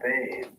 Applepay.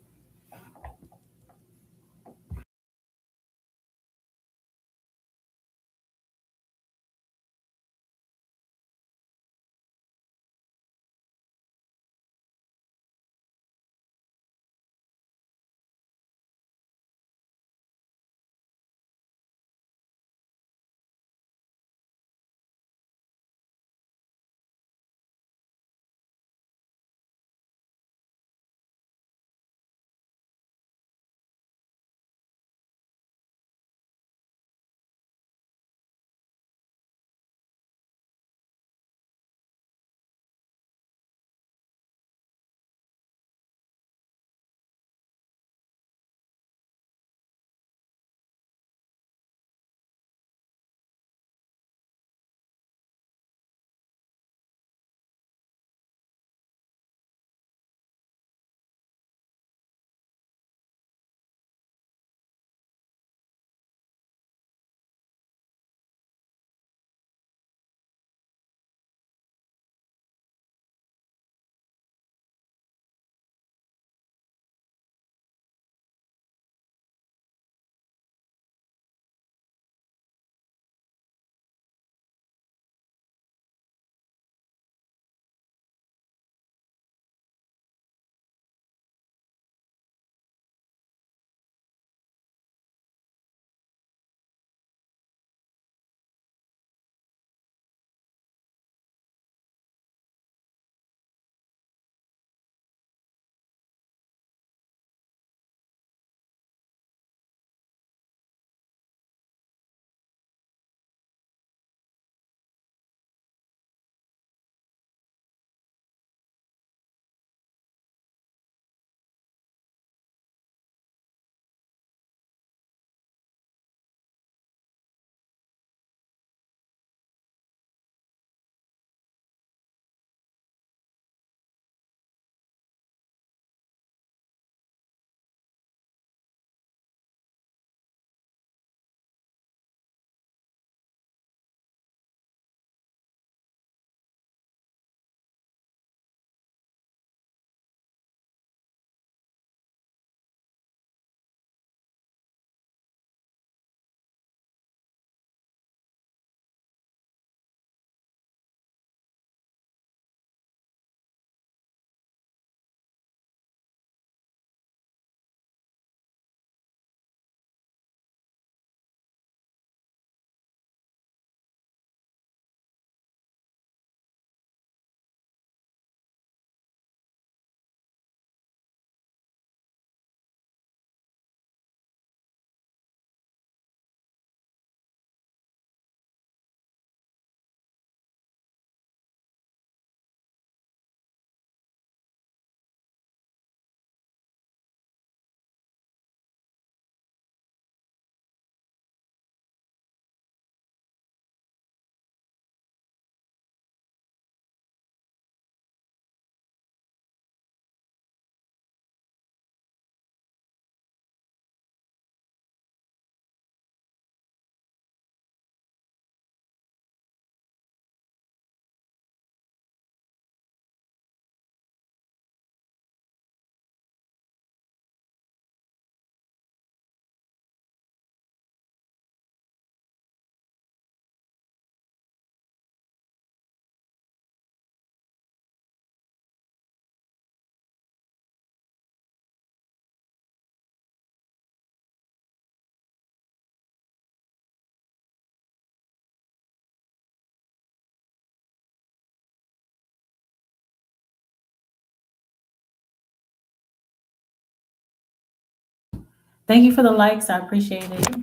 Thank you for the likes. I appreciate it.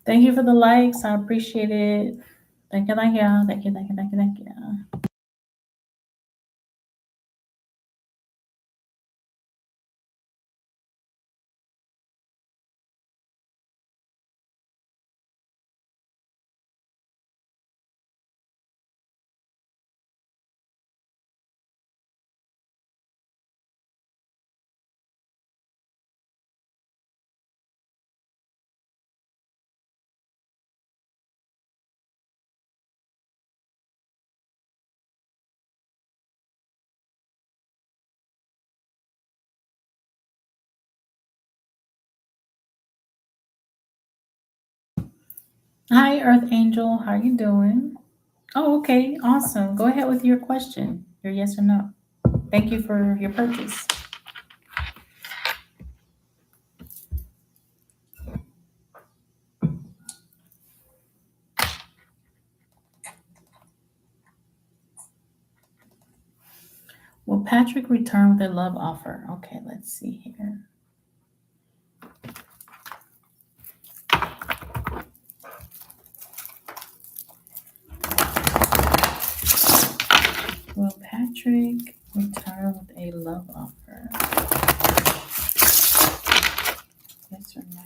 Thank you for the likes. I appreciate it. Thank you, thank you, thank you, thank you, thank you, thank you. Hi, Earth Angel. How you doing? Oh, okay. Awesome. Go ahead with your question. Your yes or no. Thank you for your purchase. Will Patrick return with a love offer? Okay, let's see here. Will Patrick return with a love offer? Yes or no?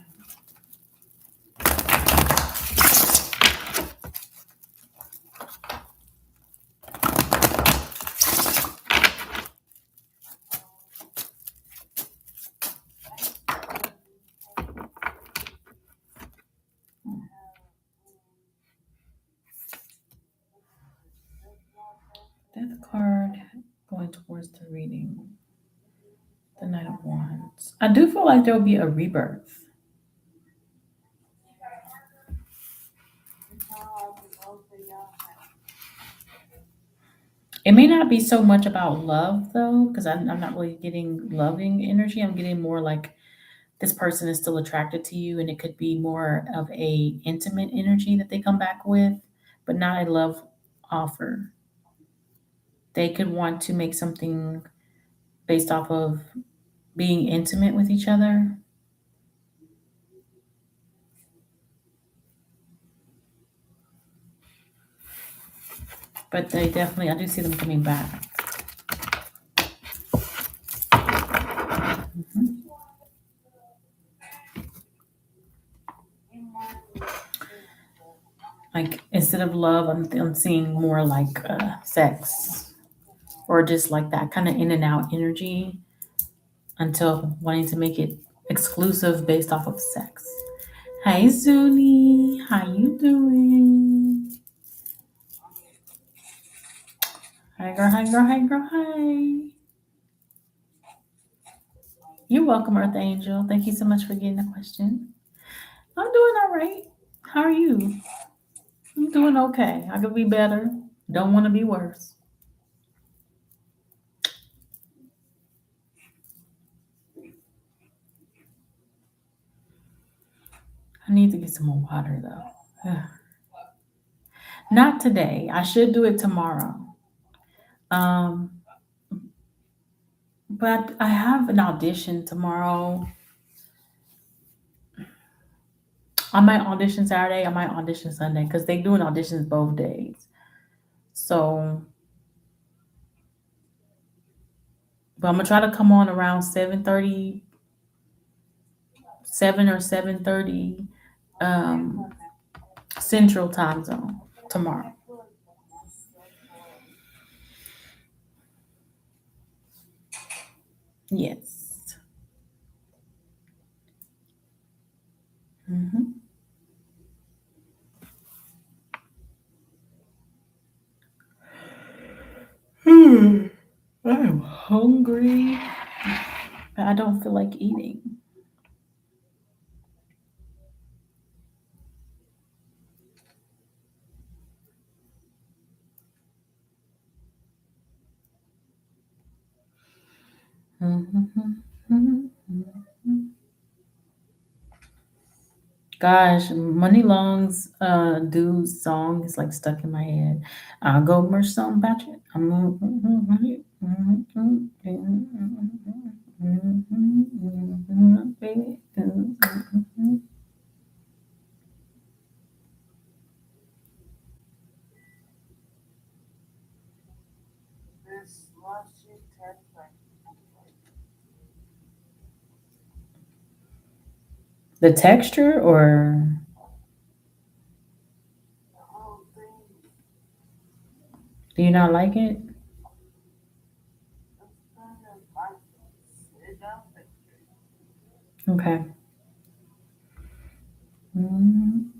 Death card going towards the reading. The Knight of Wands. I do feel like there will be a rebirth. It may not be so much about love though, because I'm not really getting loving energy. I'm getting more like this person is still attracted to you, and it could be more of a intimate energy that they come back with, but not a love offer. They could want to make something based off of being intimate with each other, but they definitely, I do see them coming back. Mhm. Like instead of love, I'm seeing more like sex or just like that kind of in and out energy until wanting to make it exclusive based off of sex. Hey Zuni, how you doing? Hi girl, hi girl, hi girl, hi. You're welcome, Earth Angel. Thank you so much for getting the question. I'm doing all right. How are you? I'm doing okay. I could be better. Don't want to be worse. I need to get some more water though. Not today. I should do it tomorrow. Um, but I have an audition tomorrow. I might audition Saturday. I might audition Sunday because they doing auditions both days. So, but I'm gonna try to come on around 7:30, 7 or 7:30, um, Central Time Zone tomorrow. Yes. Hmm. I'm hungry, but I don't feel like eating. Gosh, Money Long's dude's song is like stuck in my head. I'll go merch something about you. The texture, or do you not like it? Okay. Mm,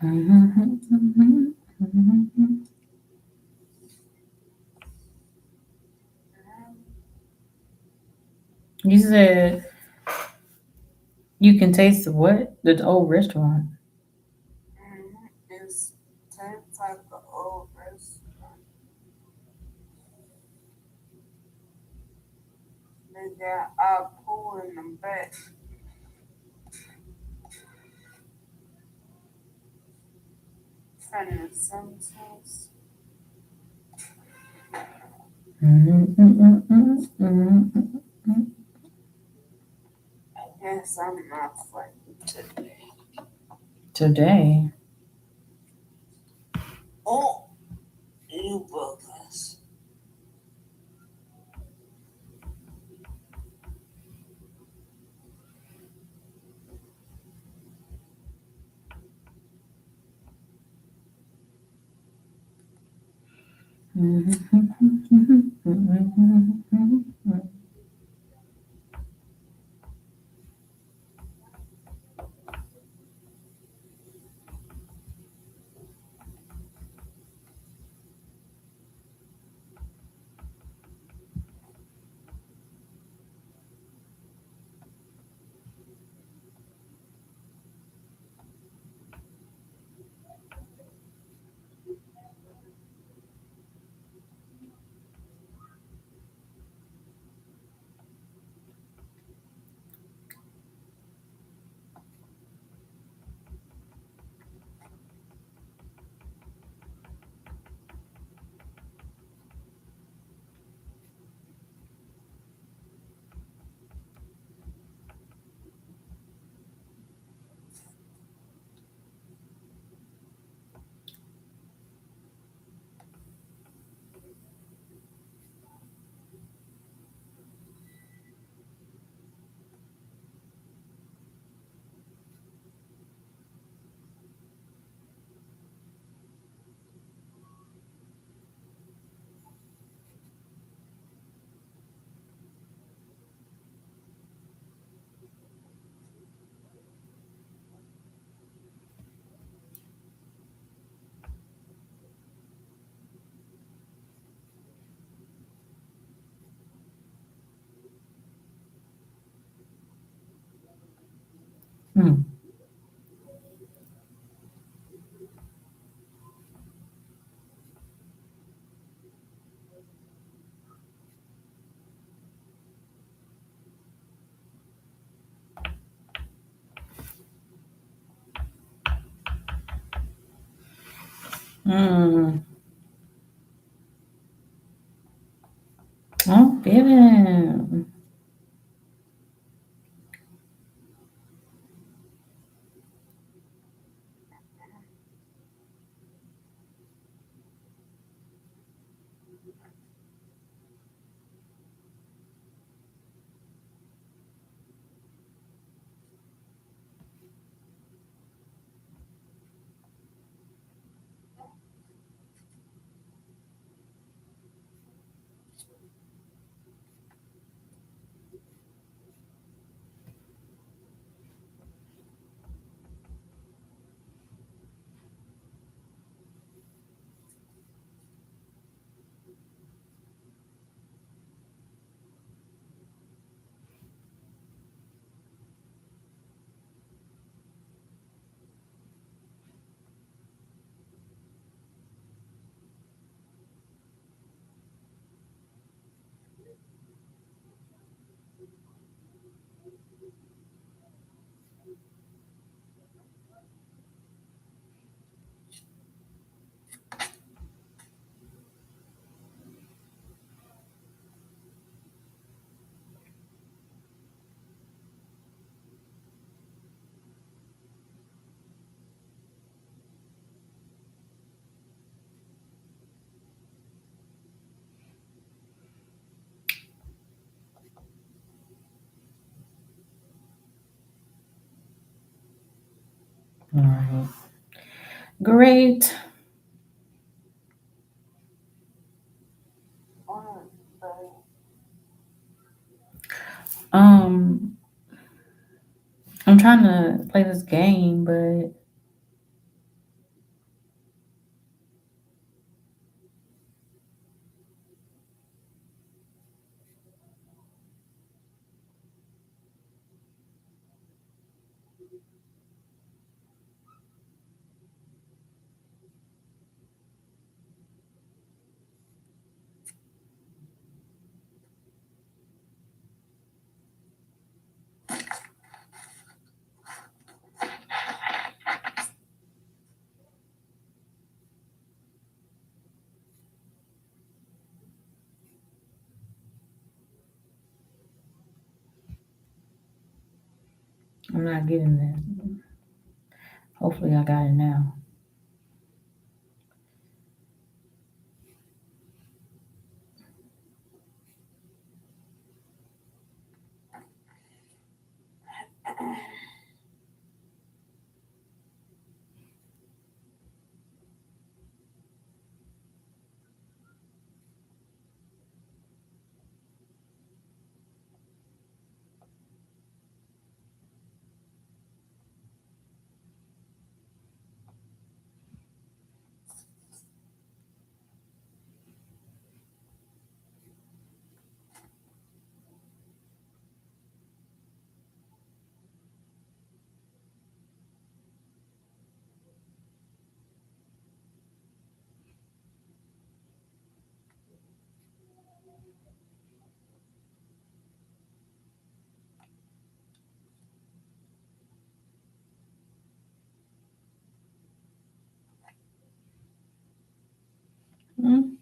mhm, mhm, mhm. You said you can taste the what? The old restaurant. Mhm, mhm, mhm, mhm, mhm. Today. Mhm, mhm, mhm, mhm, mhm. Mm, mm. Oh, feeling. All right. Great. Um, I'm trying to play this game, but I'm not getting this. Hopefully, I got it now. Mm.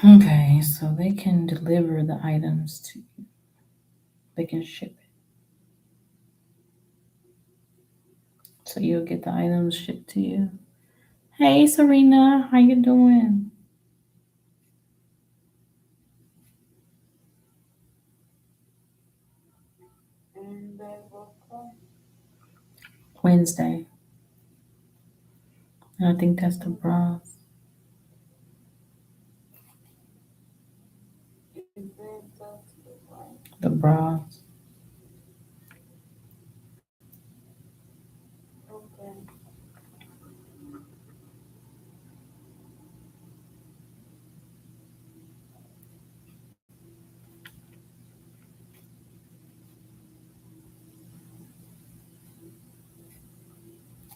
Okay, so they can deliver the items to you. They can ship it. So you'll get the items shipped to you. Hey Serena, how you doing? Wednesday. And I think that's the bras. The bras.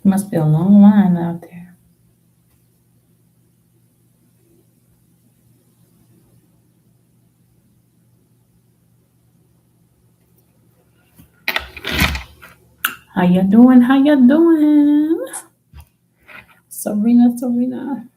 Must be a long line out there. How you doing? How you doing? Serena, Serena.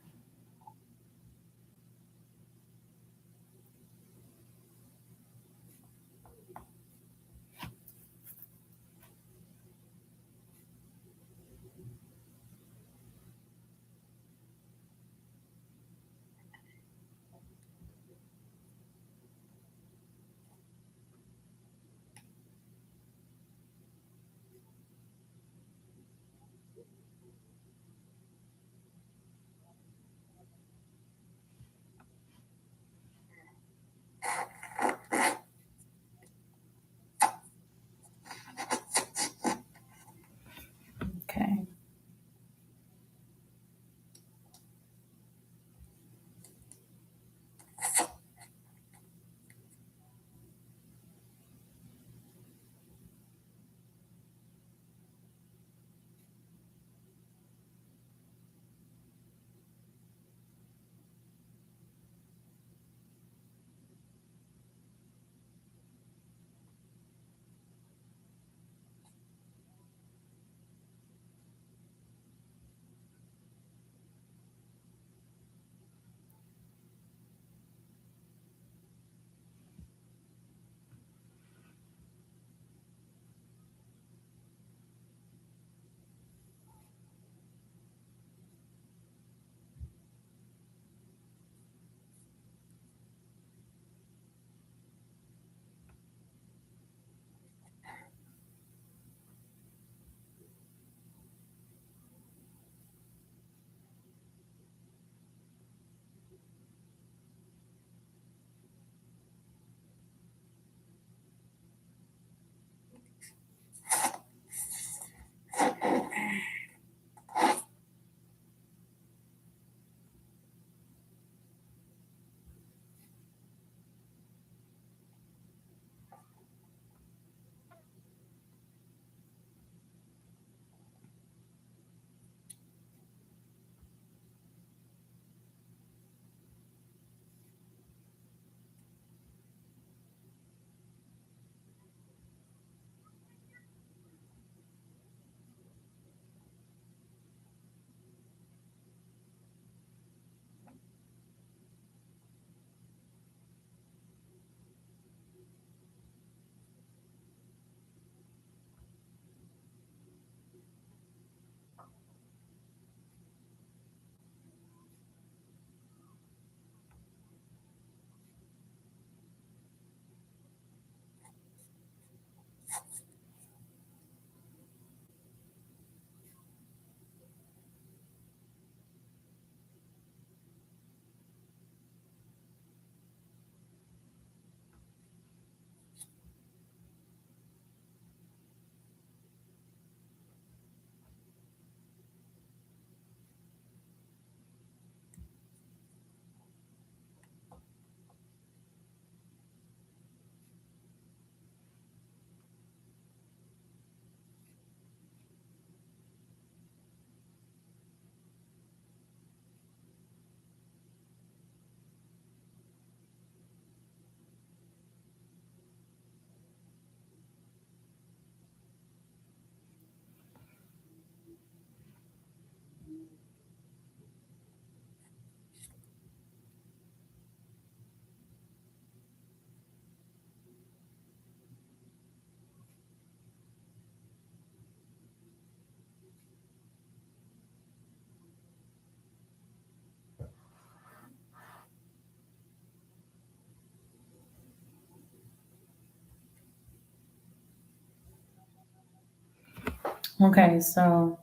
Okay, so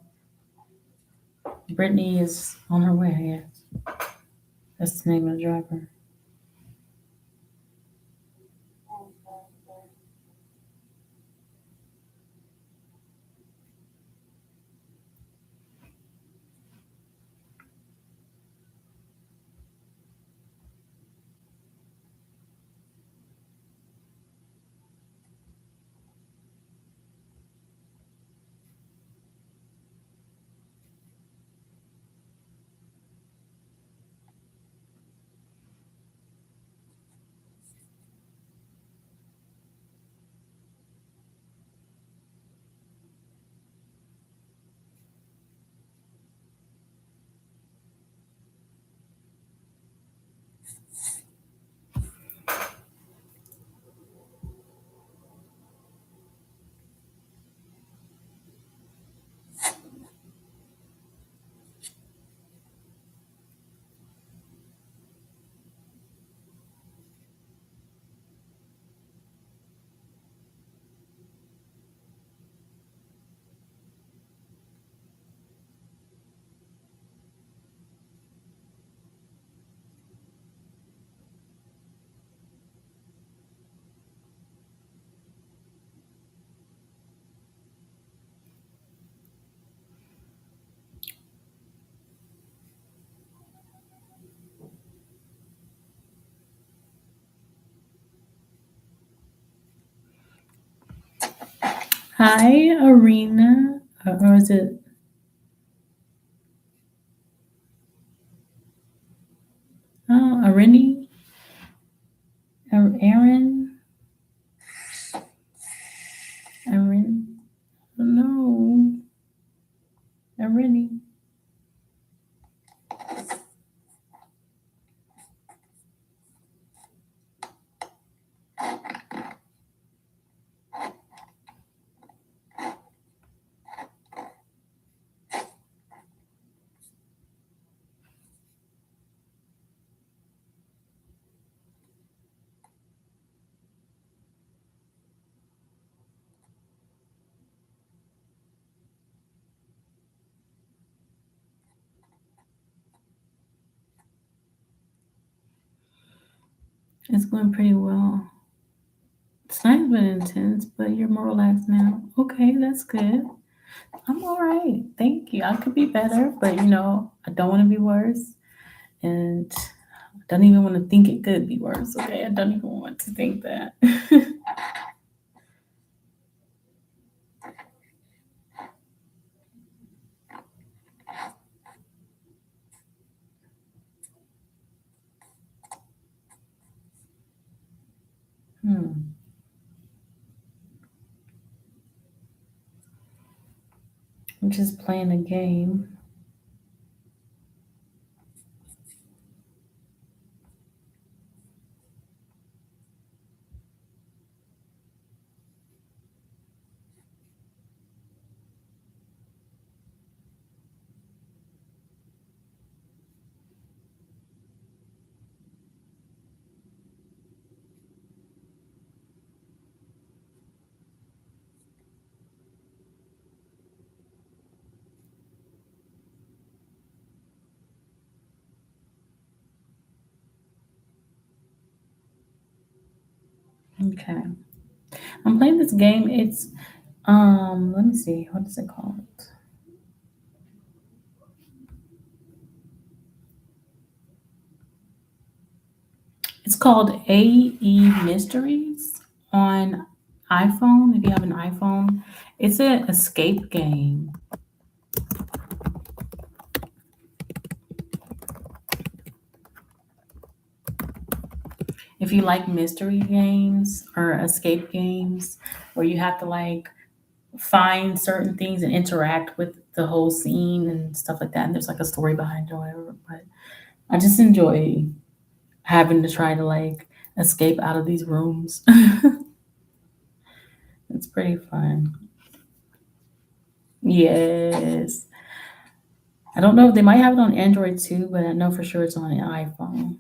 Brittany is on her way, I guess. That's the name of the driver. Hi, Arena. Or is it Arini? Aaron? Aaron? No. Arini. It's going pretty well. Tonight's been intense, but you're more relaxed now. Okay, that's good. I'm all right. Thank you. I could be better, but I don't want to be worse. And I don't even want to think it could be worse. Okay, I don't even want to think that. Hmm. I'm just playing a game. Okay. I'm playing this game. It's let me see, what is it called? It's called AE Mysteries on iPhone. If you have an iPhone, it's an escape game. If you like mystery games or escape games where you have to like find certain things and interact with the whole scene and stuff like that, and there's like a story behind it or whatever. But I just enjoy having to try to like escape out of these rooms. It's pretty fun. Yes. I don't know if they might have it on Android too, but I know for sure it's on an iPhone.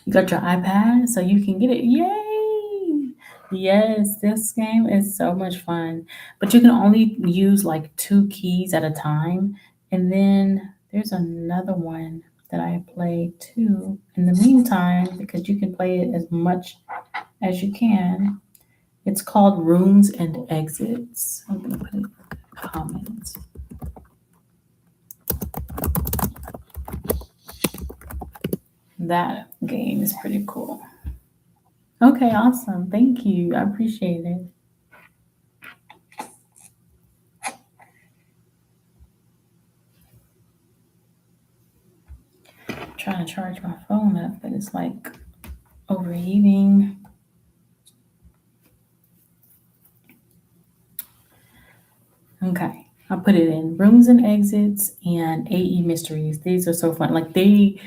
You got your iPad, so you can get it. Yay! Yes, this game is so much fun. But you can only use like two keys at a time. And then there's another one that I play too in the meantime, because you can play it as much as you can. It's called Rooms and Exits. I'm gonna put it in the comments. That game is pretty cool. Okay, awesome. Thank you. I appreciate it. Trying to charge my phone up, but it's like overheating. Okay, I put it in Rooms and Exits and AE Mysteries. These are so fun. Like they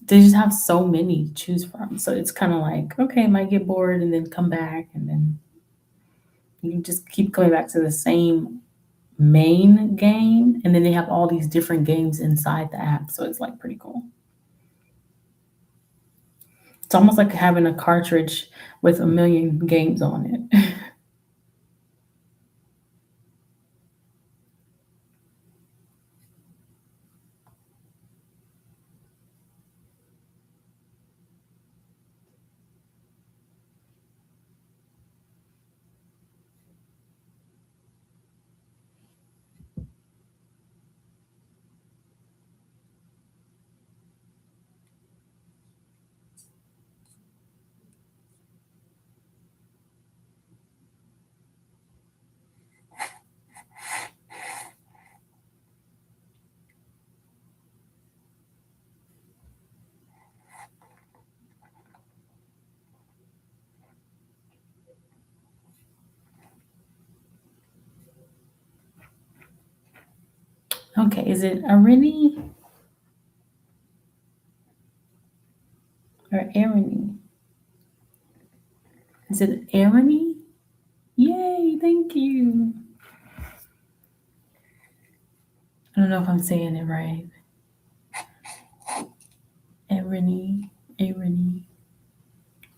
just have so many to choose from. So it's kind of like, okay, might get bored and then come back, and then you just keep coming back to the same main game, and then they have all these different games inside the app. So it's like pretty cool. It's almost like having a cartridge with a million games on it. Okay, is it Arini or Arini? Is it Arini? Yay, thank you. I don't know if I'm saying it right. Arini, Arini.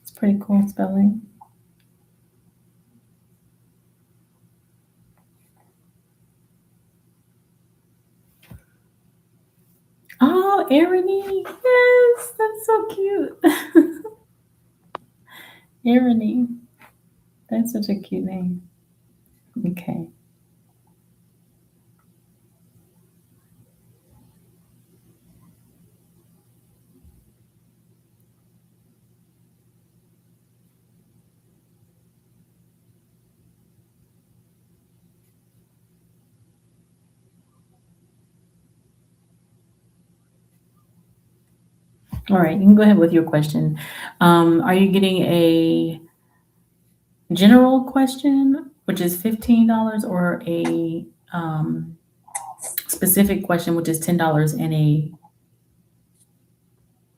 It's pretty cool spelling. Oh, Arini. Yes, that's so cute. Arini. That's such a cute name. Okay. All right, you can go ahead with your question. Are you getting a general question, which is $15, or a specific question, which is $10, and a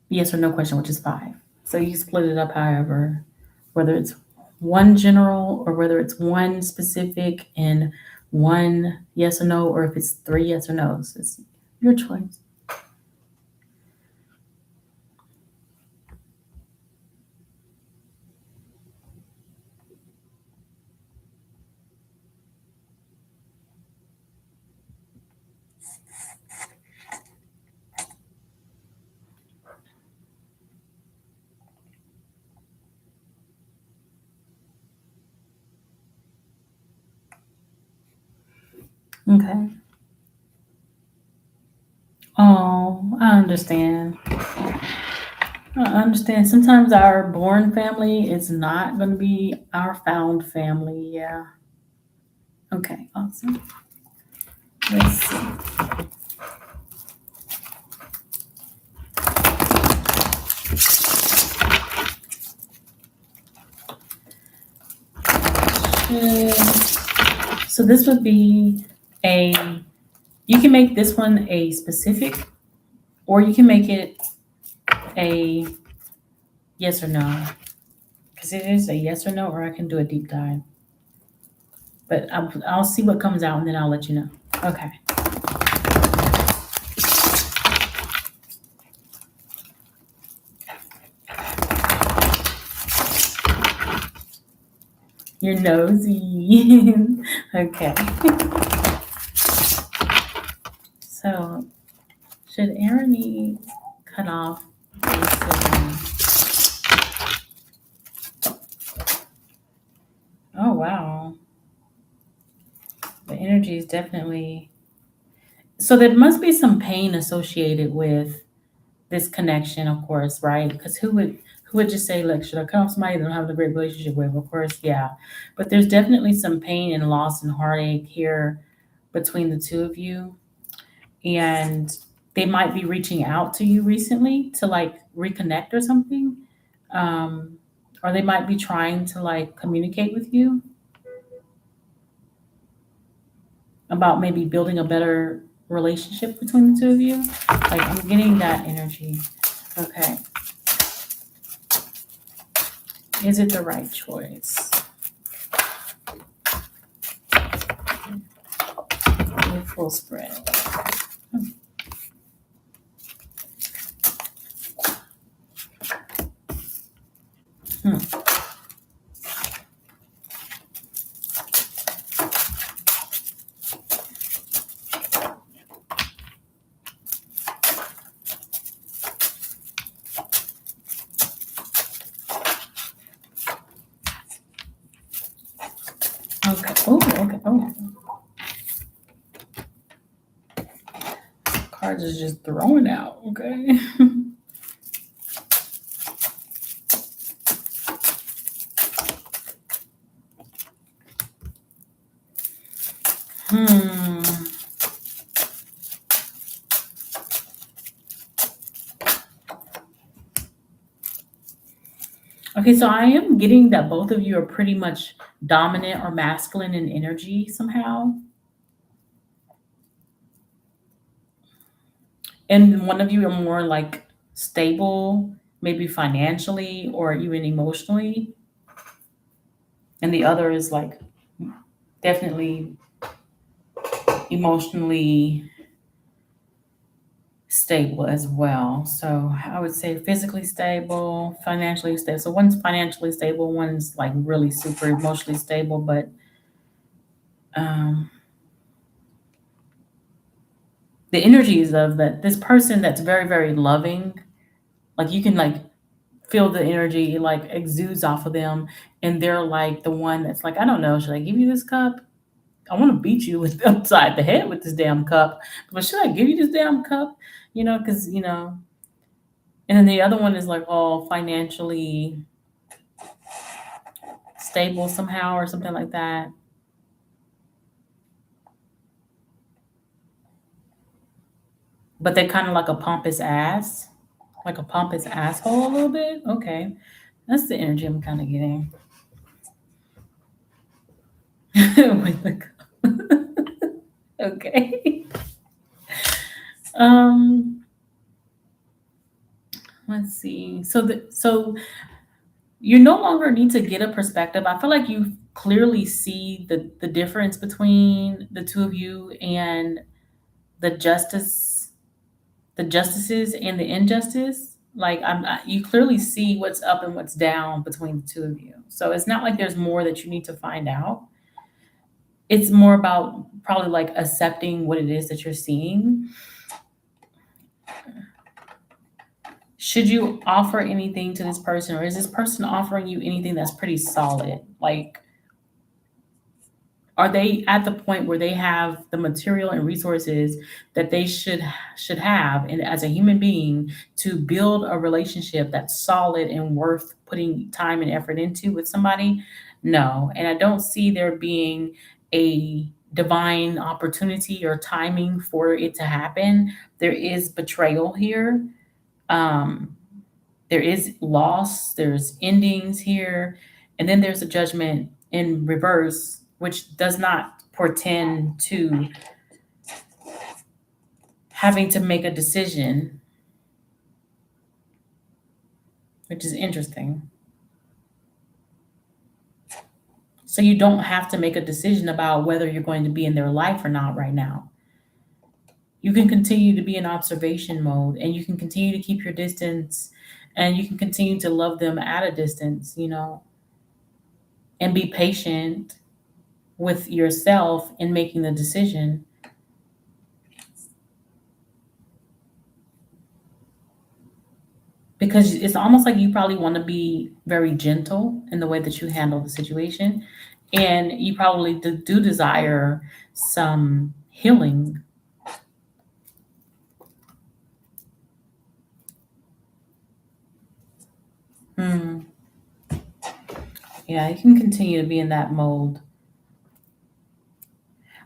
yes or no question, which is 5? So you split it up however, whether it's one general or whether it's one specific and one yes or no, or if it's 3 yes or no's. It's your choice. Okay. Oh, I understand. I understand. Sometimes our born family is not going to be our found family. Yeah. Okay. Awesome. Let's see. So this would be a, you can make this one a specific, or you can make it a yes or no. Because it is a yes or no, or I can do a deep dive. But I'll see what comes out and then I'll let you know. Okay. You're nosy. Okay. So, should Aaron cut off racism? Oh, wow. The energy is definitely. So, there must be some pain associated with this connection, of course, right? Because who would just say, "Look, should I cut off somebody that I'm having a great relationship with?" Of course, yeah. But there's definitely some pain and loss and heartache here between the two of you, and they might be reaching out to you recently to like reconnect or something, um, or they might be trying to like communicate with you about maybe building a better relationship between the two of you. Like I'm getting that energy. Okay, is it the right choice? Full spread. Hmm. Okay. Oh, okay. Oh, cards is just throwing out. Okay. Hmm. Okay, so I am getting that both of you are pretty much dominant or masculine in energy somehow. And one of you are more like stable, maybe financially or even emotionally. And the other is like definitely emotionally stable as well. So I would say physically stable, financially stable. So one's financially stable, one's like really super emotionally stable, but um, the energies of that this person that's very, very loving, like you can like feel the energy like exudes off of them, and they're like the one that's like, I don't know, should I give you this cup? I want to beat you with upside the head with this damn cup, but should I give you this damn cup? Because and then the other one is like all financially stable somehow or something like that. But they're kind of like a pompous asshole a little bit. Okay, that's the energy I'm kind of getting with the. Okay. Um. Let's see. So you no longer need to get a perspective. I feel like you clearly see the difference between the two of you and the justice the justices and the injustice. Like you clearly see what's up and what's down between the two of you. So it's not like there's more that you need to find out. It's more about probably like accepting what it is that you're seeing. Should you offer anything to this person, or is this person offering you anything that's pretty solid? Like, are they at the point where they have the material and resources that they should have, and as a human being, to build a relationship that's solid and worth putting time and effort into with somebody? No, and I don't see there being a divine opportunity or timing for it to happen. There is betrayal here. um, there is loss, there's endings here, and then there's a judgment in reverse, which does not portend to having to make a decision, which is interesting. So you don't have to make a decision about whether you're going to be in their life or not right now. You can continue to be in observation mode, and you can continue to keep your distance, and you can continue to love them at a distance. and be patient with yourself in making the decision, because it's almost like you probably want to be very gentle in the way that you handle the situation, and you probably do desire some healing. Hmm. Yeah, you can continue to be in that mold.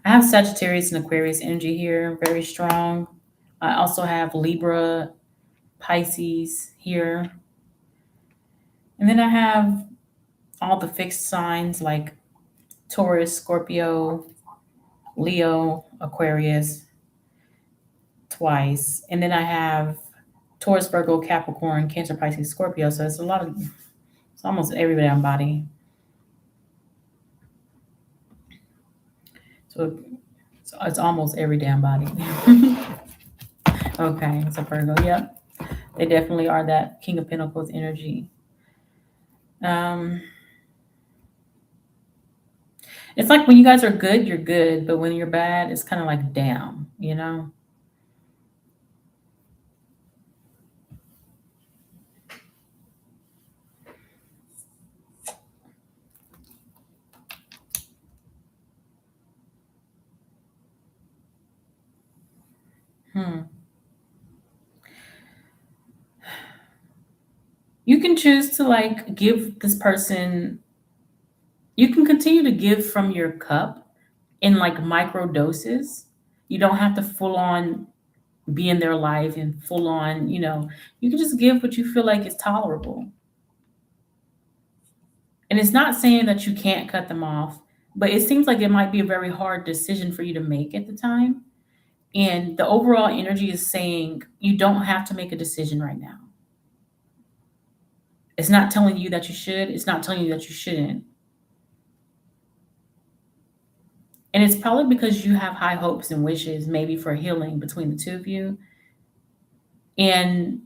I have Sagittarius and Aquarius energy here, very strong. I also have Libra, Pisces here. And then I have all the fixed signs like Taurus, Scorpio, Leo, Aquarius twice. And then I have Taurus, Virgo, Capricorn, Cancer, Pisces, Scorpio. So it's a lot of, it's almost every damn body. So, so it's almost every damn body. Okay, it's a Virgo. Yep. They definitely are that King of Pentacles energy. Um, it's like when you guys are good, you're good, but when you're bad, it's kind of like damn, you know? Hmm. You can choose to like give this person, you can continue to give from your cup in like micro doses. You don't have to full on be in their life and full on, you can just give what you feel like is tolerable. And it's not saying that you can't cut them off, but it seems like it might be a very hard decision for you to make at the time. And the overall energy is saying you don't have to make a decision right now. It's not telling you that you should, it's not telling you that you shouldn't. And it's probably because you have high hopes and wishes, maybe for healing between the two of you. And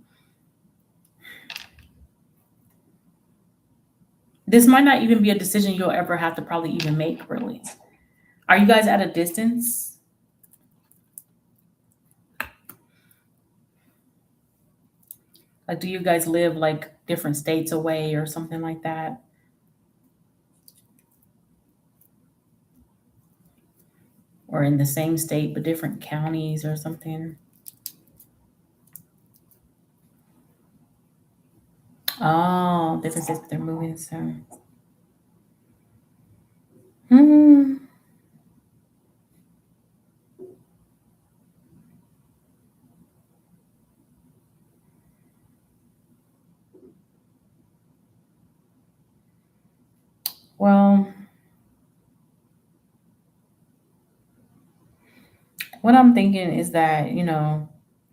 this might not even be a decision you'll ever have to probably even make, really. Are you guys at a distance? Like, do you guys live like different states away or something like that? Or in the same state but different counties or something? Oh, different states, but they're moving soon. Hmm. Well, what I'm thinking is that,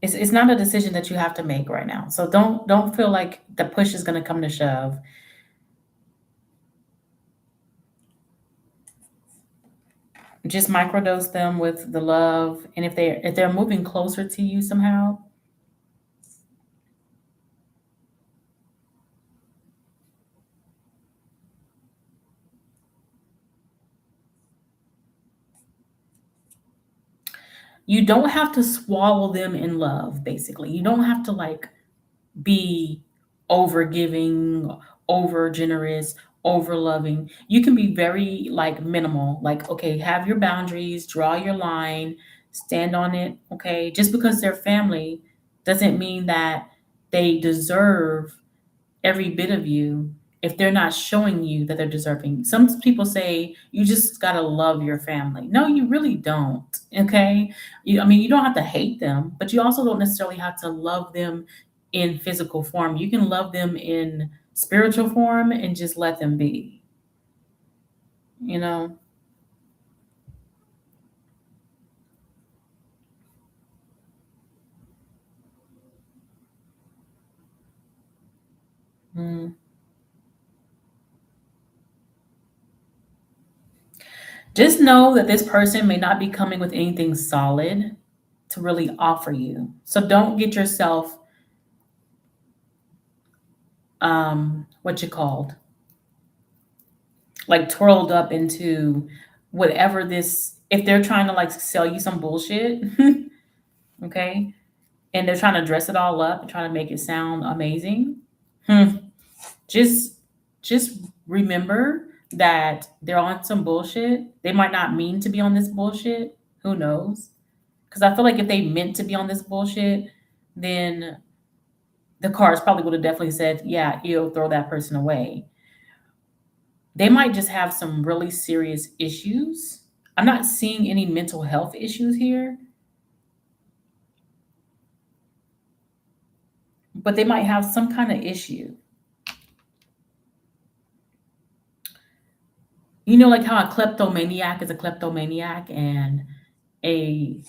it's not a decision that you have to make right now. So don't feel like the push is gonna come to shove. Just microdose them with the love. And if they're moving closer to you somehow, you don't have to swallow them in love, basically. You don't have to like be over giving, over generous, over loving. You can be very like minimal. Like, okay, have your boundaries, draw your line, stand on it. Okay. Just because they're family doesn't mean that they deserve every bit of you if they're not showing you that they're deserving. Some people say you just got to love your family. No, you really don't. Okay? I mean, you don't have to hate them, but you also don't necessarily have to love them in physical form. You can love them in spiritual form and just let them be, you know? Mm. Just know that this person may not be coming with anything solid to really offer you. So don't get yourself what you called like twirled up into whatever this, if they're trying to like sell you some bullshit, okay, and they're trying to dress it all up and trying to make it sound amazing, hmm, just just remember that they're on some bullshit. They might not mean to be on this bullshit. Who knows? Because I feel like if they meant to be on this bullshit, then the cards probably would have definitely said, yeah, ew, throw that person away. They might just have some really serious issues. I'm not seeing any mental health issues here, but they might have some kind of issue. You know, like how a kleptomaniac is a kleptomaniac and a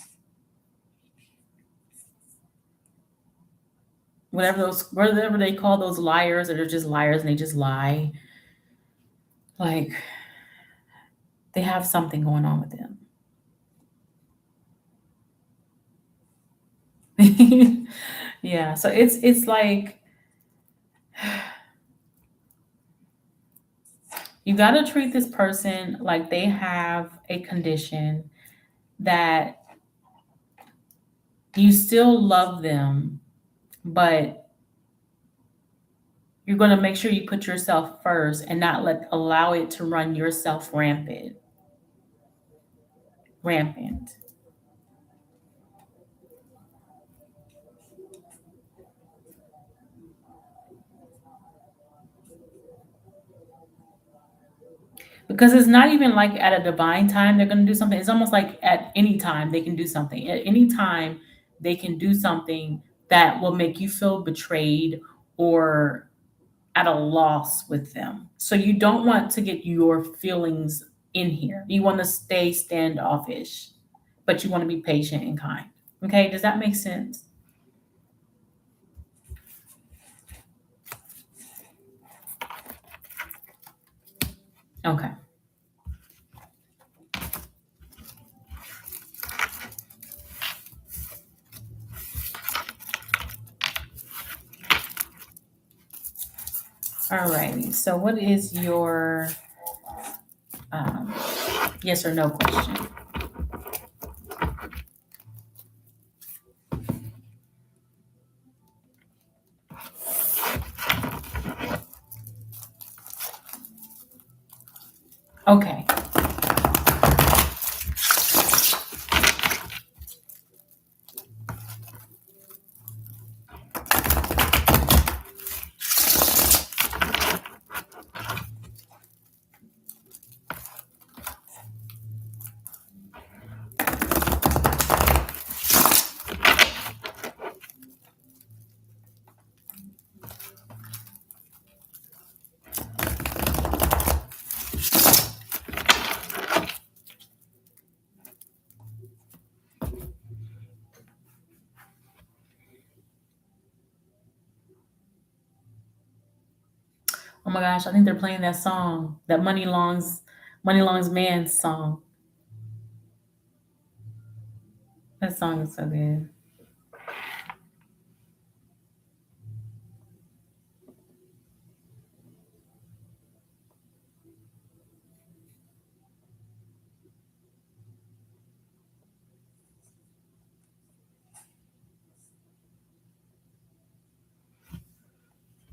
whatever they call those liars that are just liars and they just lie. Like they have something going on with them. Yeah, so it's like you got to treat this person like they have a condition that you still love them, but you're going to make sure you put yourself first and not allow it to run yourself rampant. Because it's not even like at a divine time they're going to do something. It's almost like at any time they can do something. At any time they can do something that will make you feel betrayed or at a loss with them. So you don't want to get your feelings in here. You want to stay standoffish, but you want to be patient and kind. Okay, does that make sense? Okay. All righty. So what is your um, yes or no question? Okay. Oh my gosh, I think they're playing that song, that Money Long's Man song. That song is so good.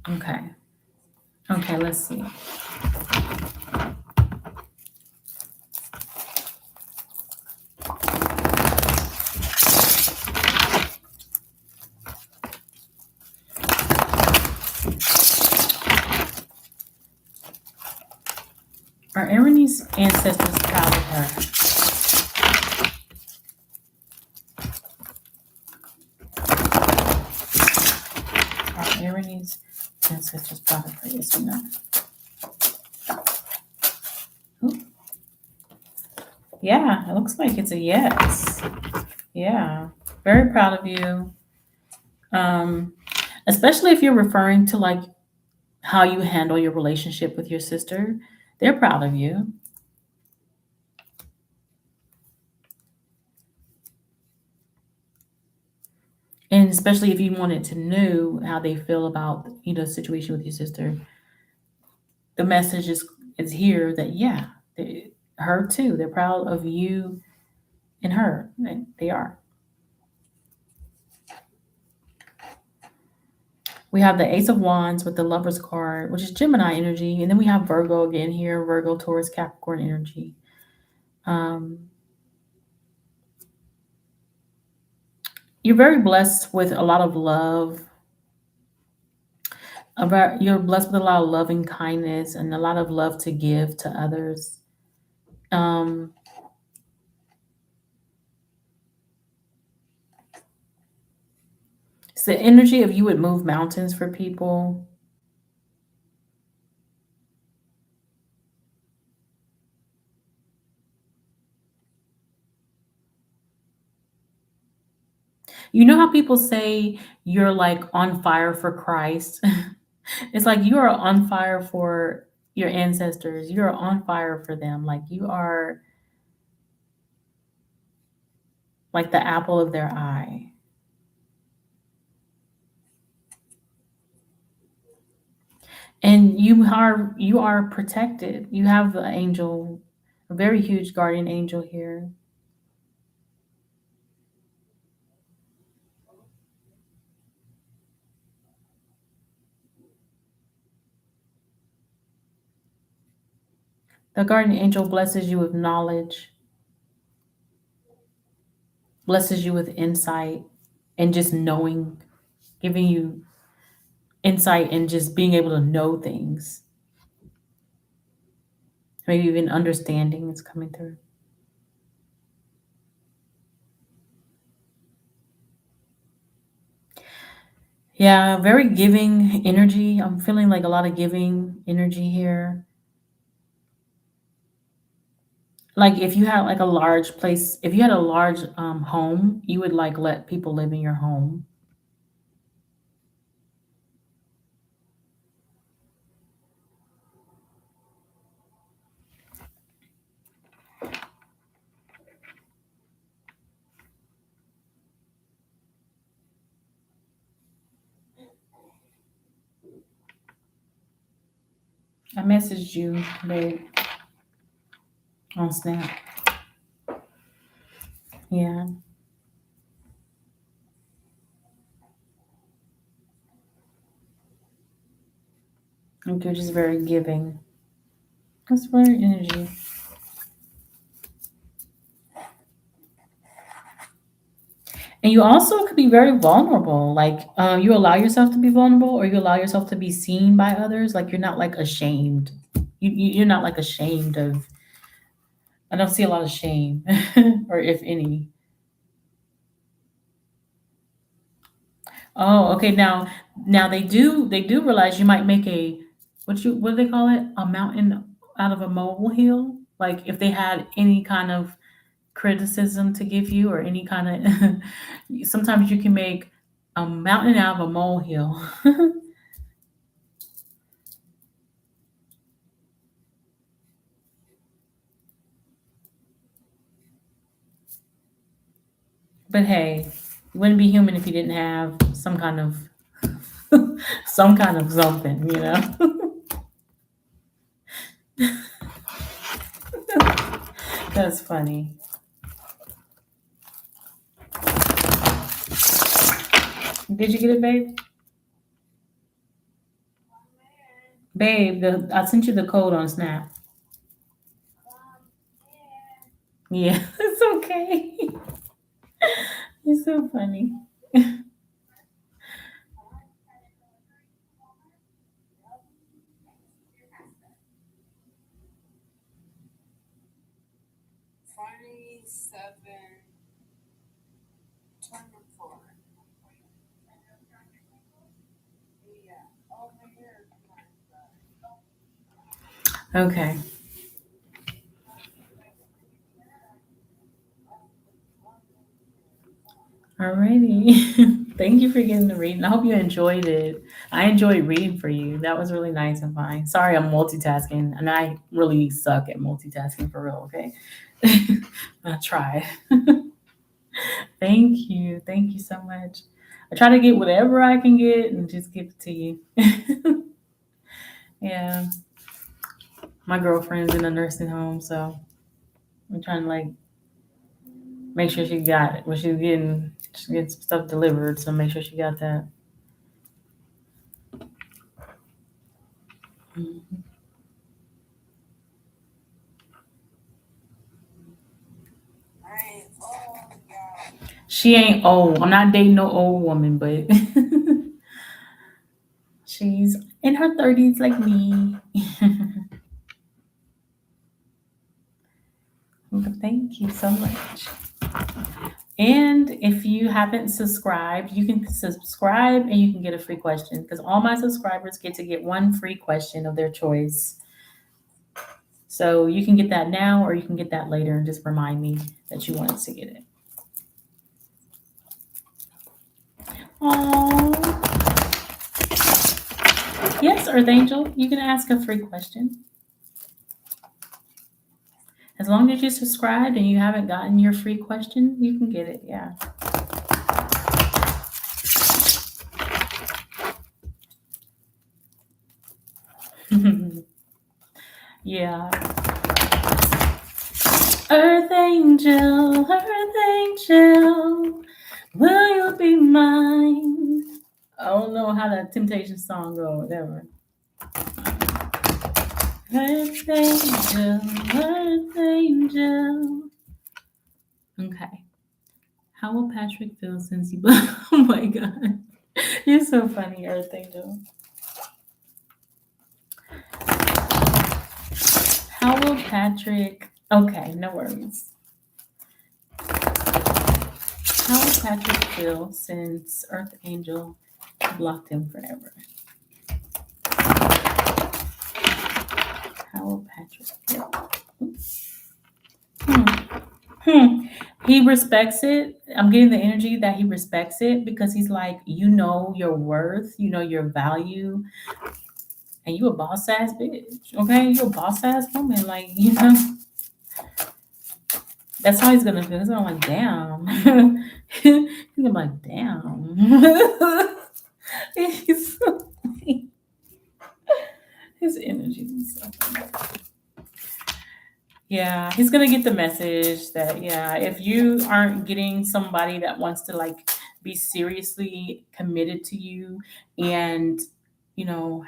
Okay. Okay, let's see. Are Erinny's ancestors proud of her? Are Erinny's ancestors proud of her? Yes or no? Ooh, yeah, it looks like it's a yes. Yeah, very proud of you. Um, especially if you're referring to like how you handle your relationship with your sister. They're proud of you. And especially if you wanted to know how they feel about, you know, the situation with your sister, the message is here that, yeah, her too. They're proud of you and her. They are. We have the Ace of Wands with the Lover's card, which is Gemini energy. And then we have Virgo again here, Virgo, Taurus, Capricorn energy. Um, you're very blessed with a lot of love. You're blessed with a lot of loving kindness and a lot of love to give to others. Um, it's the energy of you would move mountains for people. You know how people say you're like on fire for Christ? It's like you are on fire for your ancestors. You're on fire for them. Like you are like the apple of their eye. And you are protected. You have the angel, a very huge guardian angel here. The guardian angel blesses you with knowledge, blesses you with insight, and just knowing, giving you insight and just being able to know things. Maybe even understanding is coming through. Yeah, very giving energy. I'm feeling like a lot of giving energy here. Like if you had like a large place, if you had a large home, you would like let people live in your home. I messaged you, babe, on Snap. Yeah, I think you're just very giving. That's very energy. And you also could be very vulnerable. Like you allow yourself to be vulnerable, or you allow yourself to be seen by others. Like you're not like ashamed. You're not like ashamed of. I don't see a lot of shame, or if any. Oh, okay. Now they do realize you might make a what do they call it? A mountain out of a molehill. Like if they had any kind of criticism to give you or any kind of sometimes you can make a mountain out of a molehill. But hey, you wouldn't be human if you didn't have some kind of some kind of something, you know? That's funny. Did you get it, babe? Babe, I sent you the code on Snap. Yeah, it's okay. You're so funny. Okay. Alrighty. Thank you for getting the reading. I hope you enjoyed it. I enjoyed reading for you. That was really nice and fine. Sorry, I'm multitasking, and I really suck at multitasking for real. Okay, I try. Thank you. Thank you so much. I try to get whatever I can get and just give it to you. Yeah. My girlfriend's in a nursing home, so I'm trying to like make sure she got it. When she's getting some stuff delivered, so make sure she got that. Mhm. She ain't old. I'm not dating no old woman, but she's in her 30s like me. Thank you so much. And if you haven't subscribed, you can subscribe and you can get a free question because all my subscribers get to get one free question of their choice. So you can get that now or you can get that later and just remind me that you wanted to get it. Oh, yes, Earth Angel, you can ask a free question. As long as you subscribed and you haven't gotten your free question, you can get it. Yeah. Yeah. Earth Angel, will you be mine? I don't know how that Temptation song go, whatever. Earth Angel. Okay. How will Patrick feel since you? Oh my God, you're so funny, Earth Angel. How will Patrick? Okay, no worries. How will Patrick feel since Earth Angel blocked him forever? How will Patrick feel? Hmm. Hmm. He respects it. I'm getting the energy that he respects it because he's like, you know your worth, you know your value, and you a boss ass bitch. Okay, you a boss ass woman. Like, that's how he's gonna feel. He's gonna like, damn. He's gonna be like, damn. He's so funny. His energy is so funny. Yeah, he's gonna get the message that yeah, if you aren't getting somebody that wants to like be seriously committed to you and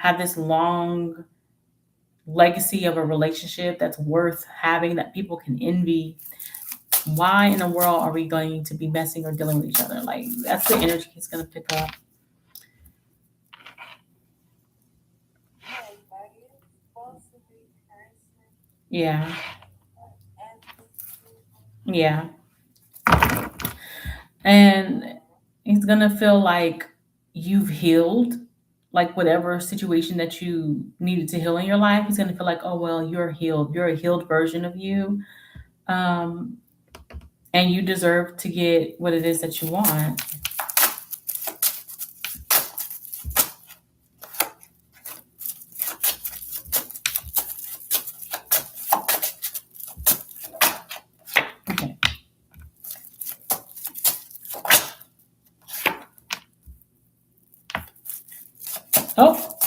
have this long legacy of a relationship that's worth having that people can envy, why in the world are we going to be messing or dealing with each other? Like that's the energy he's gonna pick up. Yeah, yeah. And he's gonna feel like you've healed, like whatever situation that you needed to heal in your life. He's gonna feel like, oh well, you're healed. You're a healed version of you, um, and you deserve to get what it is that you want. Okay. Oh,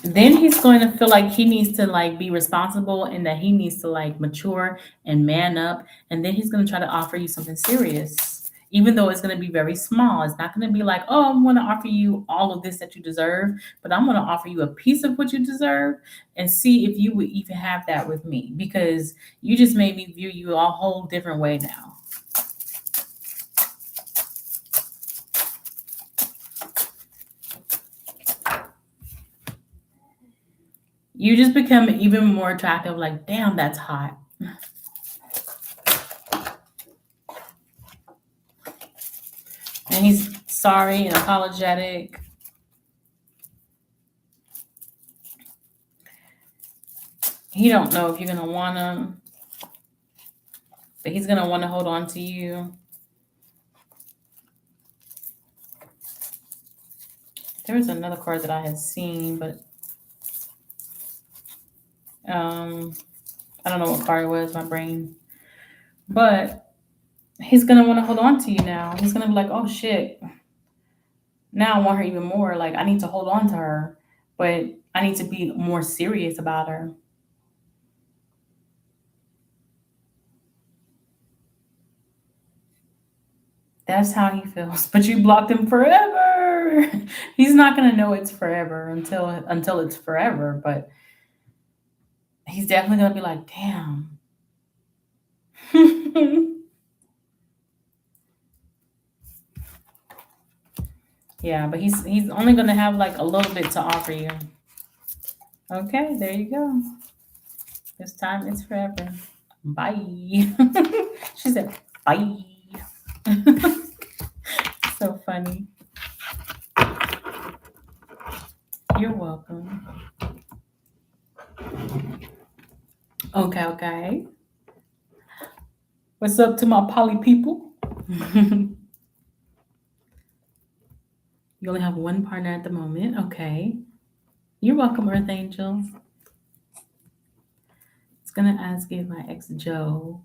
then he's going to feel like he needs to like be responsible and that he needs to like mature and man up, and then he's going to try to offer you something serious, even though it's going to be very small. It's not going to be like, oh, I'm going to offer you all of this that you deserve, but I'm going to offer you a piece of what you deserve and see if you would even have that with me, because you just made me view you a whole different way now. You just become even more attractive, like damn, that's hot. And he's sorry and apologetic. He don't know if you're gonna want him, but he's gonna want to hold on to you. There was another card that I had seen, but um, I don't know what card it was. My brain, but he's gonna want to hold on to you now. He's gonna be like, oh shit, now I want her even more. Like I need to hold on to her, but I need to be more serious about her. That's how he feels. But you blocked him forever. He's not gonna know it's forever until it's forever. But he's definitely gonna be like, damn. Yeah, but he's only gonna have like a little bit to offer you. Okay, there you go. This time it's forever. Bye. She said bye. So funny. You're welcome. Okay, okay. What's up to my poly people? You only have one partner at the moment. Okay. You're welcome, Earth Angel. It's gonna ask if my ex Joe,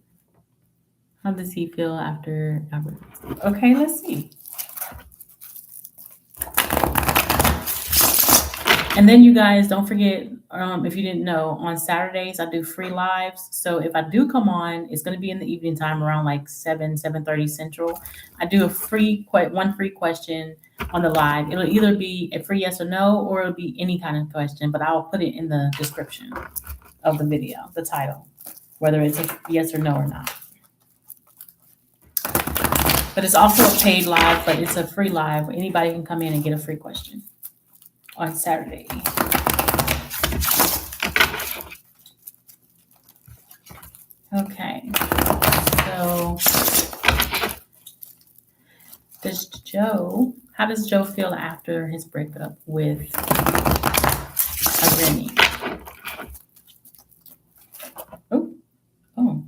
how does he feel after Albert? Okay, let's see. And then you guys don't forget, if you didn't know, on Saturdays I do free lives. So if I do come on, it's going to be in the evening time around like 7:30 Central. I do a one free question on the live. It'll either be a free yes or no, or it'll be any kind of question. But I'll put it in the description of the video, the title, whether it's a yes or no or not. But it's also a paid live, but it's a free live. Anybody can come in and get a free question on Saturday. Okay, so how does Joe feel after his breakup with Remy? Oh, oh.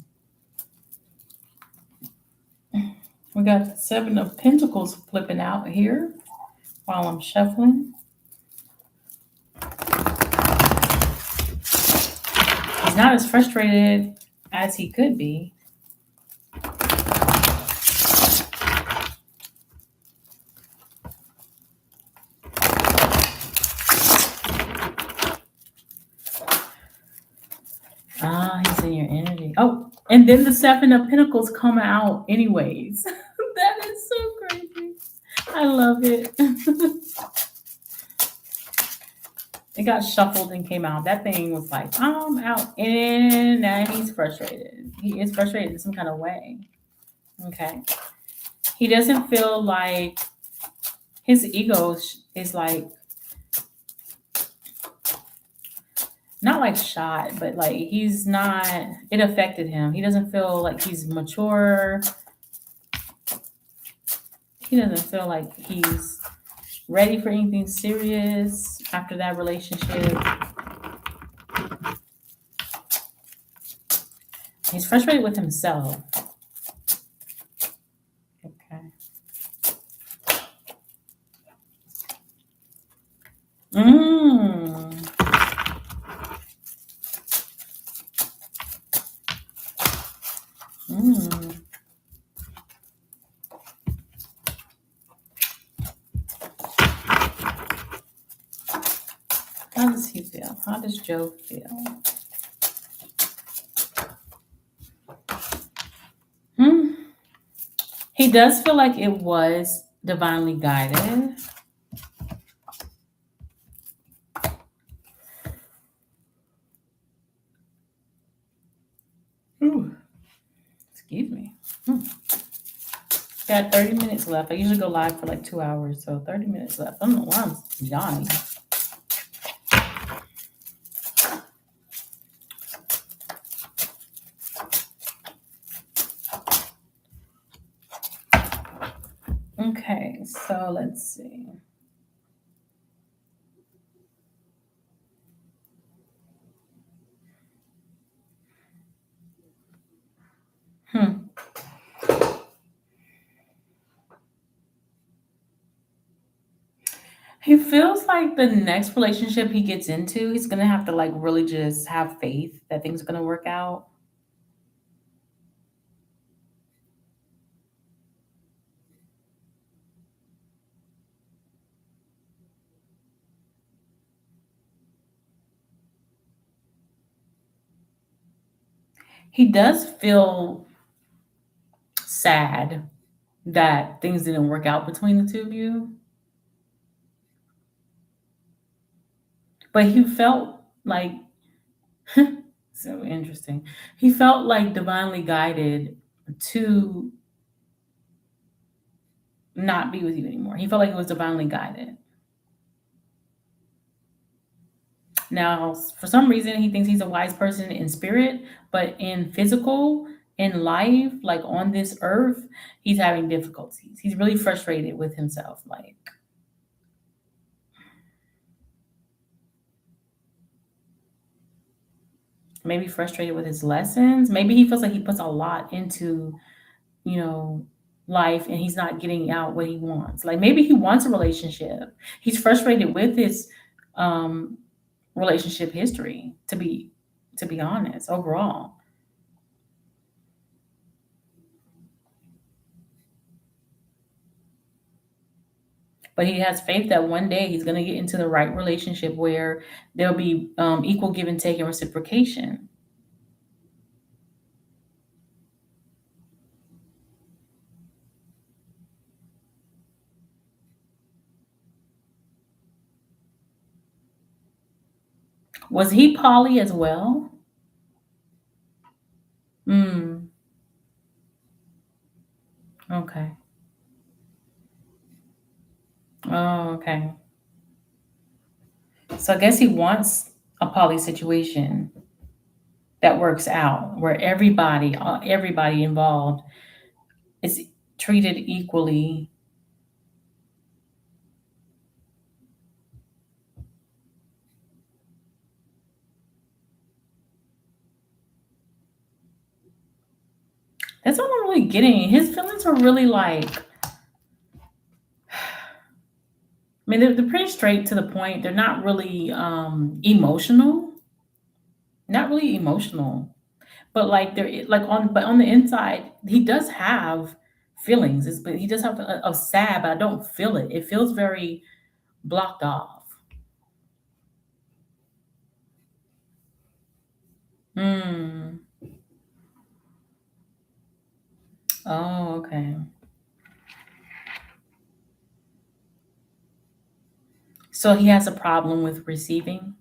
We got the Seven of Pentacles flipping out here while I'm shuffling. He's not as frustrated as he could be. He's in your energy. Oh, and then the Seven of Pentacles come out anyways. That is so crazy. I love it. It got shuffled and came out. That thing was like, I'm out. And now he's frustrated. He is frustrated in some kind of way. Okay. He doesn't feel like his ego is like, not like shot, but like he's not, it affected him. He doesn't feel like he's mature. He doesn't feel like he's ready for anything serious after that relationship. He's frustrated with himself. Okay. Mm. Mm. How does he feel? How does Joe feel? He does feel like it was divinely guided. Ooh. Excuse me. Got 30 minutes left. I usually go live for like 2 hours, so 30 minutes left. I don't know why I'm yawning. Okay, so let's see. He feels like the next relationship he gets into, he's gonna have to like really just have faith that things are gonna work out. He does feel sad that things didn't work out between the two of you, but he felt like so interesting. He felt like divinely guided to not be with you anymore. He felt like it was divinely guided. Now, for some reason, he thinks he's a wise person in spirit, but in physical, in life, like on this earth, he's having difficulties. He's really frustrated with himself. Like, maybe frustrated with his lessons. Maybe he feels like he puts a lot into, you know, life and he's not getting out what he wants. Like, maybe he wants a relationship. He's frustrated with his um, relationship history, to be honest, overall. But he has faith that one day he's going to get into the right relationship where there'll be equal give and take and reciprocation. Was he poly as well? Mm, okay. Oh, okay. So I guess he wants a poly situation that works out where everybody involved is treated equally. That's what I'm really getting. His feelings are really like, I mean, they're pretty straight to the point. They're not really emotional. Not really emotional, but like they're like but on the inside, he does have feelings. But he does have a sad, but I don't feel it. It feels very blocked off. Hmm. Oh, okay. So he has a problem with receiving.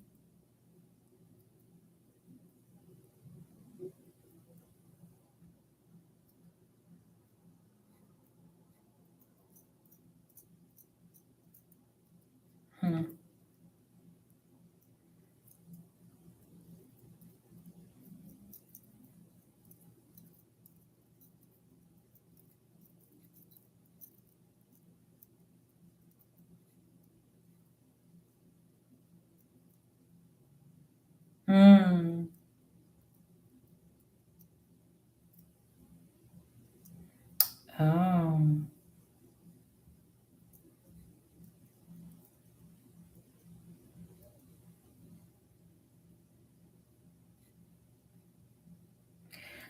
Hmm. Hmm. Oh.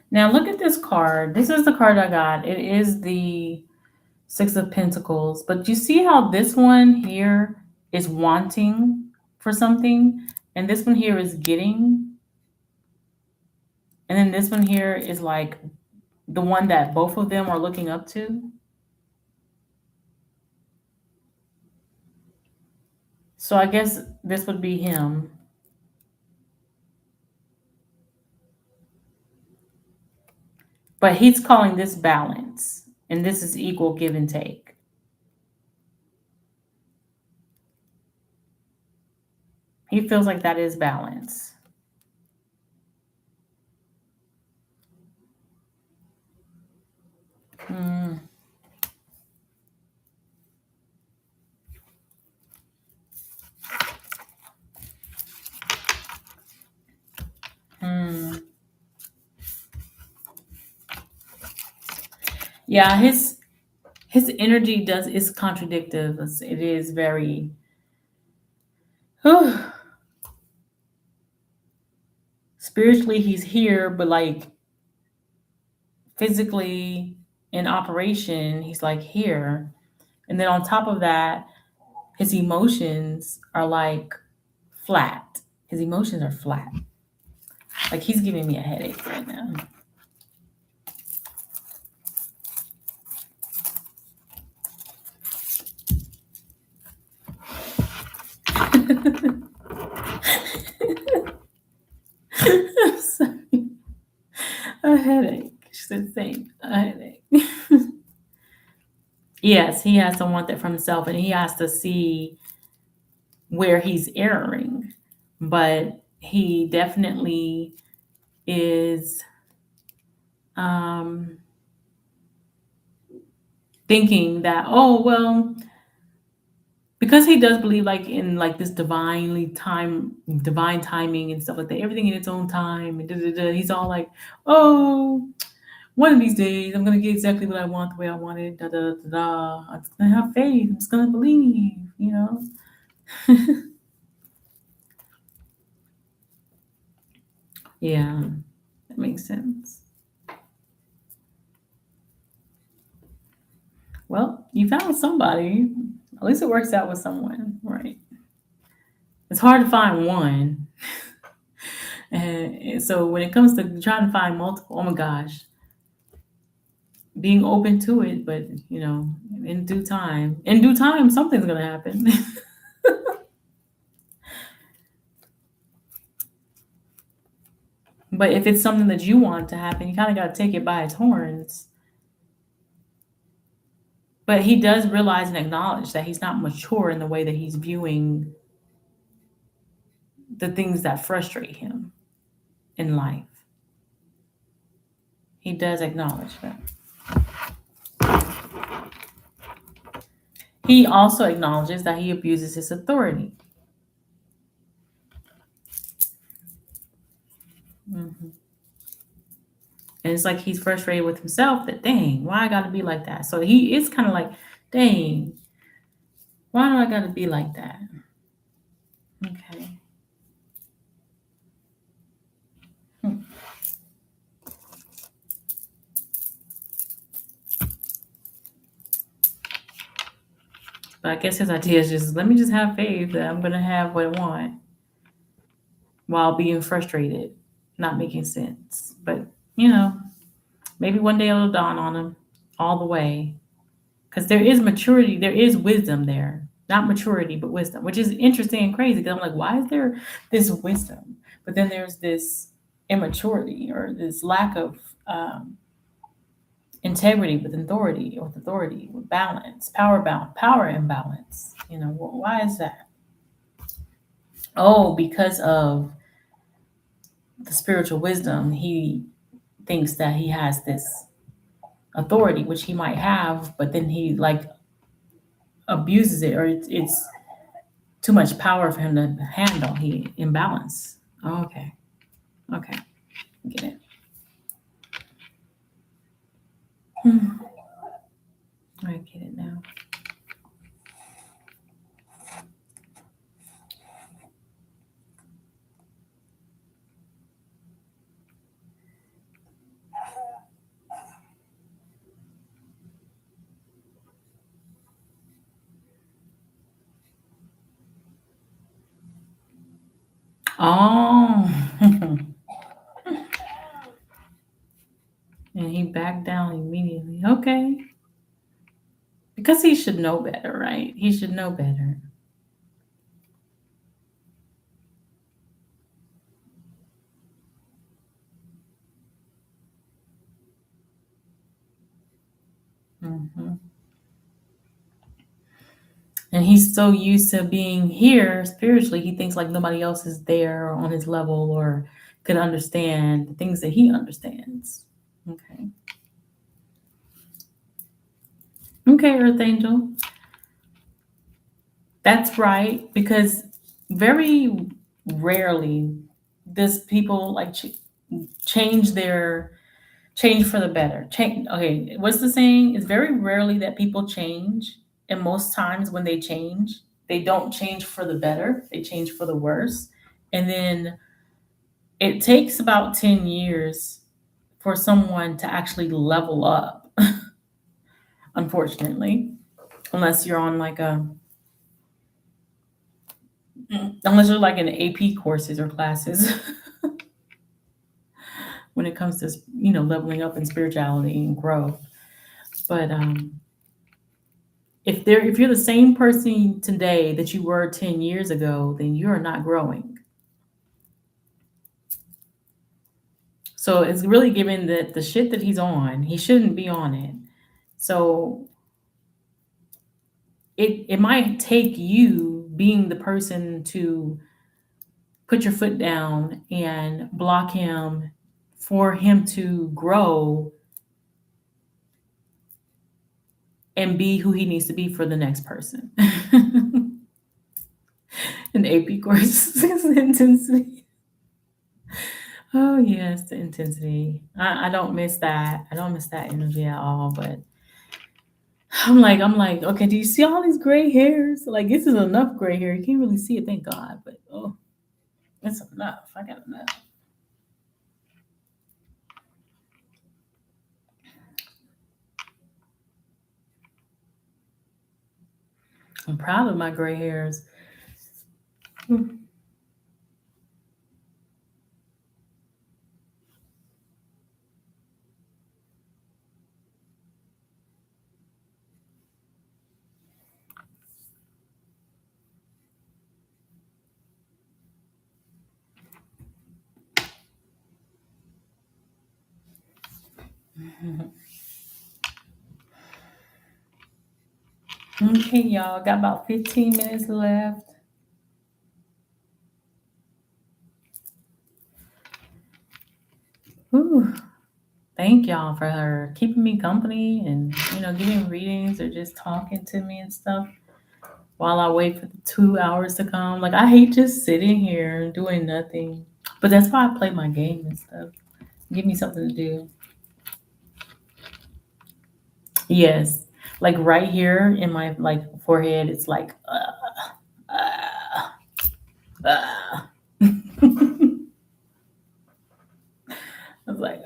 Now look at this card. This is the card I got. It is the Six of Pentacles. But you see how this one here is wanting for something, and this one here is getting, and then this one here is like the one that both of them are looking up to. So I guess this would be him. But he's calling this balance, and this is equal give and take. He feels like that is balance. Mm, mm. Yeah, his energy does is contradictive. It is very spiritually he's here, but like physically in operation, he's like here. And then on top of that, his emotions are like flat. His emotions are flat. Like he's giving me a headache right now. Sorry. A headache. She said, "Same. A headache." Yes, he has to want that for himself, and he has to see where he's erring. But he definitely is um, thinking that, oh well, because he does believe like in like this divine timing and stuff like that, everything in its own time. And da, da, da. He's all like, oh, one of these days I'm gonna get exactly what I want the way I want it. Da da da da. I'm just gonna have faith. I'm just gonna believe. You know. Yeah, that makes sense. Well, you found somebody. At least it works out with someone, right? It's hard to find one. And so when it comes to trying to find multiple, oh my gosh, being open to it, but in due time, something's gonna happen. But if it's something that you want to happen, you kind of got to take it by its horns. But he does realize and acknowledge that he's not mature in the way that he's viewing the things that frustrate him in life. He does acknowledge that. He also acknowledges that he abuses his authority. Mhm. And it's like he's frustrated with himself that, dang, why I gotta be like that? So he is kind of like, dang, why do I gotta be like that? Okay. Hmm. But I guess his idea is just let me just have faith that I'm gonna have what I want while being frustrated, not making sense. But you know, maybe one day it'll dawn on him all the way. Because there is maturity, there is wisdom there. Not maturity, but wisdom, which is interesting and crazy. Because I'm like, why is there this wisdom? But then there's this immaturity or this lack of integrity with authority, with balance, power imbalance. Why is that? Oh, because of the spiritual wisdom, he thinks that he has this authority, which he might have, but then he like abuses it, or it's too much power for him to handle. He imbalance. Oh, okay. Okay. Get it. Hmm. I get it now. Oh. And he backed down immediately. Okay. Because he should know better, right? He should know better. Hmm. And he's so used to being here spiritually, he thinks like nobody else is there or on his level or could understand the things that he understands. Okay. Okay, Earth Angel. That's right, because very rarely does people like change their change for the better. Change. Okay, what's the saying? It's very rarely that people change, and most times when they change, they don't change for the better. They change for the worse, and then it takes about 10 years for someone to actually level up. Unfortunately, unless you're on like a unless you're like in AP courses or classes when it comes to leveling up in spirituality and growth. But If you're the same person today that you were 10 years ago, then you're not growing. So it's really given that the shit that he's on, he shouldn't be on it. So it might take you being the person to put your foot down and block him for him to grow and be who he needs to be for the next person. An AP course is intensity. Oh yes, the intensity. I don't miss that. I don't miss that energy at all. But I'm like, okay, do you see all these gray hairs? Like this is enough gray hair. You can't really see it, thank God. But oh, it's enough. I got enough. I'm proud of my gray hairs. Okay, y'all, got about 15 minutes left. Whew. Thank y'all for her keeping me company and giving readings or just talking to me and stuff while I wait for the 2 hours to come. Like I hate just sitting here doing nothing. But that's why I play my game and stuff. Give me something to do. Yes. Like right here in my like forehead, it's like uh, uh. I was like,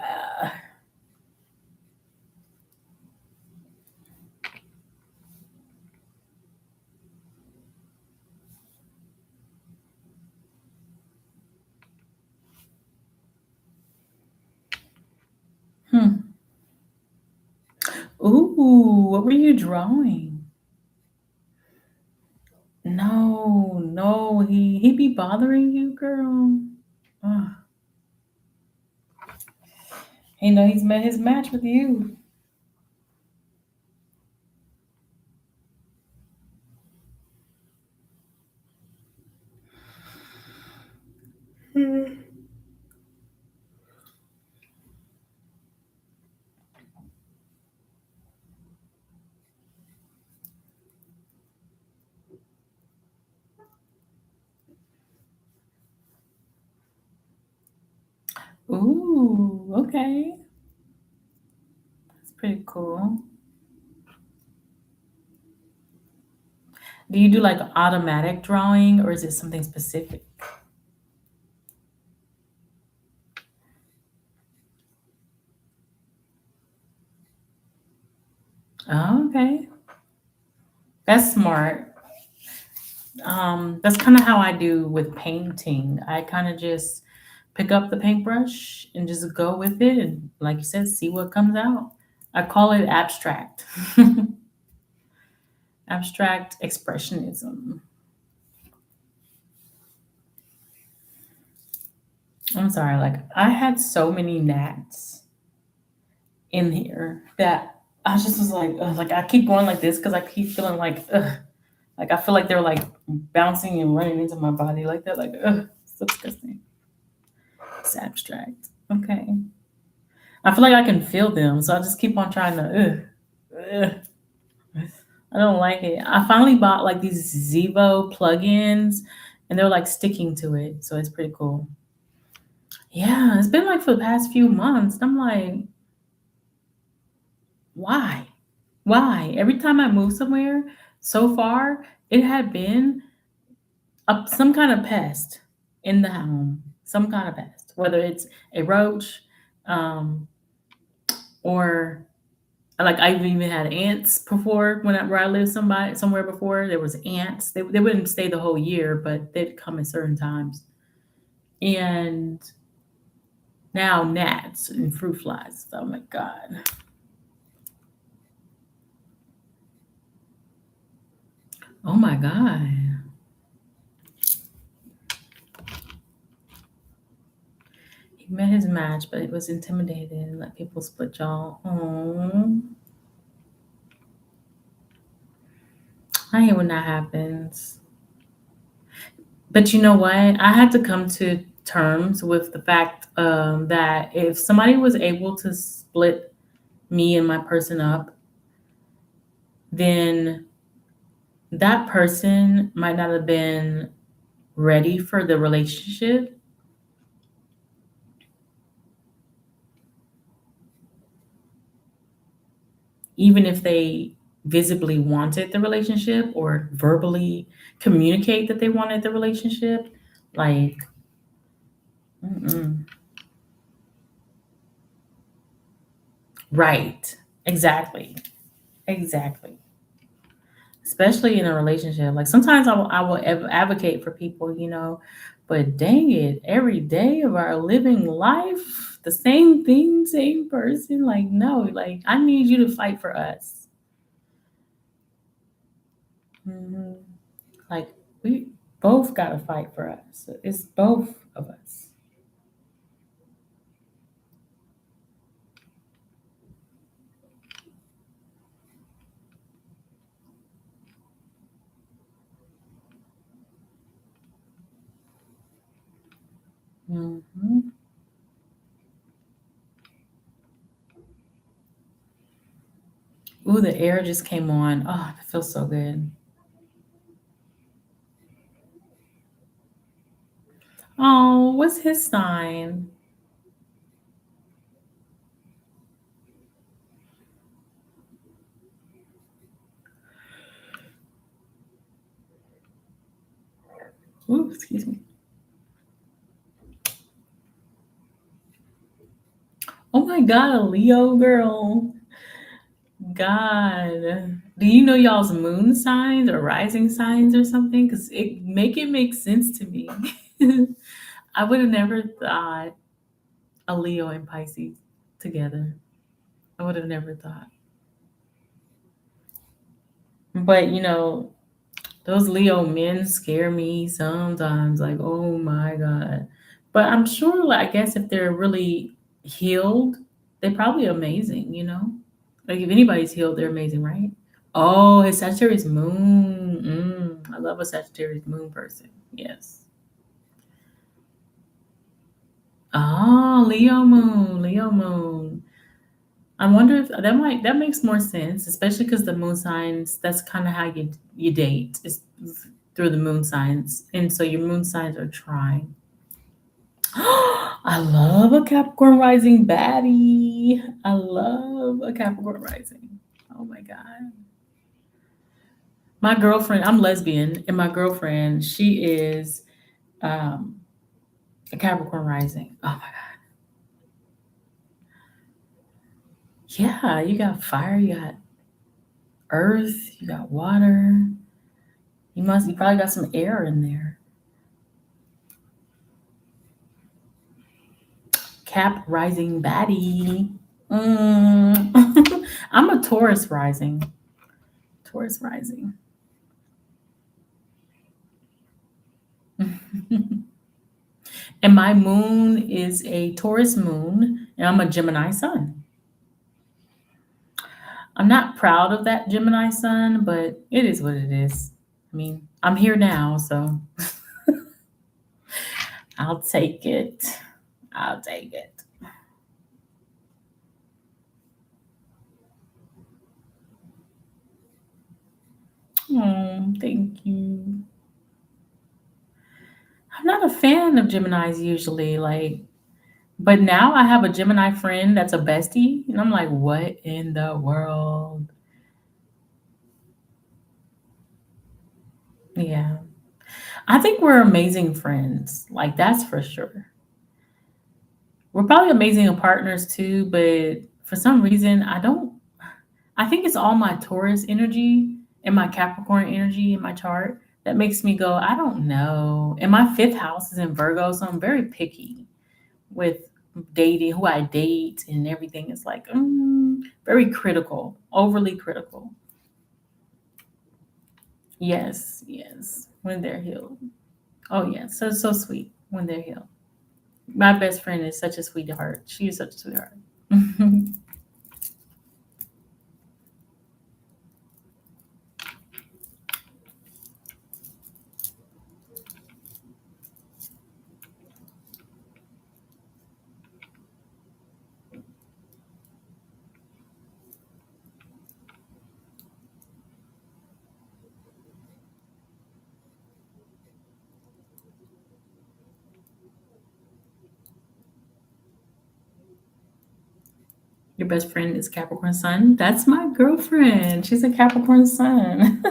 hmm. Ooh, what were you drawing? No, no, he be bothering you, girl. Ugh. He know he's met his match with you. Ooh, okay. That's pretty cool. Do you do like automatic drawing or is it something specific? Oh, okay. That's smart. That's kind of how I do with painting. I kind of just pick up the paintbrush and just go with it and like you said, see what comes out. I call it abstract. Abstract expressionism. I'm sorry, like I had so many gnats in here that I just was like, ugh, like I keep going like this because I keep feeling like, ugh, like I feel like they're like bouncing and running into my body like that, like, ugh, so disgusting. It's abstract. Okay, I feel like I can feel them, so I just keep on trying to, ugh. I don't like it. I finally bought like these Zevo plugins, and they're like sticking to it, so it's pretty cool. Yeah, it's been like for the past few months. I'm like, why? Why? Every time I move somewhere, so far, it had been some kind of pest in the home, some kind of pest, whether it's a roach, um, or like I've even had ants before. Where I lived somewhere before, there was ants. They wouldn't stay the whole year, but they'd come at certain times. And now gnats and fruit flies. Oh my god. Oh my God. He met his match, but it was intimidated and let people split y'all. Oh, I hate when that happens. But you know what? I had to come to terms with the fact that if somebody was able to split me and my person up, then that person might not have been ready for the relationship, even if they visibly wanted the relationship or verbally communicate that they wanted the relationship. Like, mm-mm. Right. Exactly. Exactly. Especially in a relationship. Like sometimes I will advocate for people, but dang it, every day of our living life, the same thing, same person. Like, no, like I need you to fight for us. Hmm. Like we both got to fight for us. It's both of us. Hmm. Ooh, the air just came on. Oh, it feels so good. Oh, what's his sign? Ooh, excuse me. Oh my God, a Leo girl. God. Do you know y'all's moon signs or rising signs or something? Because it make sense to me. I would have never thought a Leo and Pisces together. I would have never thought. But those Leo men scare me sometimes. Like, oh my God. But I'm sure, like, I guess if they're really healed, they're probably amazing. Like, if anybody's healed, they're amazing, right? Oh, his Sagittarius moon. I love a Sagittarius moon person. Yes. Oh, Leo moon, Leo moon. I wonder if that makes more sense, especially because the moon signs. That's kind of how you date is through the moon signs, and so your moon signs are trying. I love a Capricorn rising baddie. I love a Capricorn rising. Oh my god. My girlfriend, I'm lesbian, and my girlfriend, she is um, a Capricorn rising. Oh my god. Yeah, you got fire, you got earth, you got water. You probably got some air in there. Cap rising baddie. I'm a Taurus rising. Taurus rising. And my moon is a Taurus moon, and I'm a Gemini sun. I'm not proud of that Gemini sun, but it is what it is. I mean, I'm here now, so I'll take it. I'll take it. Oh, thank you. I'm not a fan of Geminis usually, like, but now I have a Gemini friend that's a bestie, and I'm like, what in the world? Yeah. I think we're amazing friends. Like, that's for sure. We're probably amazing partners too, but for some reason, I think it's all my Taurus energy and my Capricorn energy in my chart that makes me go, I don't know. And my fifth house is in Virgo, so I'm very picky with dating, who I date, and everything is like very critical, overly critical. Yes, yes. When they're healed. Oh yeah, so sweet when they're healed. My best friend is such a sweetheart. She is such a sweetheart. Your best friend is Capricorn Sun. That's my girlfriend. She's a Capricorn Sun.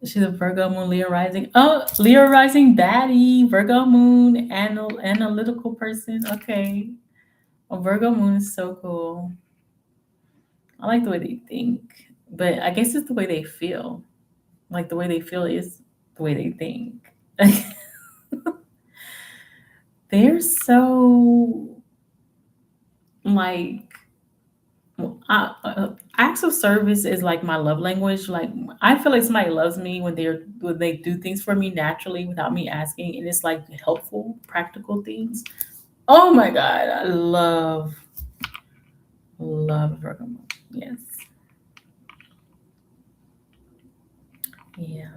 She's a Virgo Moon, Leo Rising. Oh, Leo Rising baddie, Virgo Moon, analytical person. Okay. Oh, Virgo Moon is so cool. I like the way they think, but I guess it's the way they feel. Like the way they feel is the way they think. They're so like acts of service is like my love language. Like I feel like somebody loves me when they do things for me naturally without me asking, and it's like helpful, practical things. Oh my god, I love Virgo. Yes, yeah.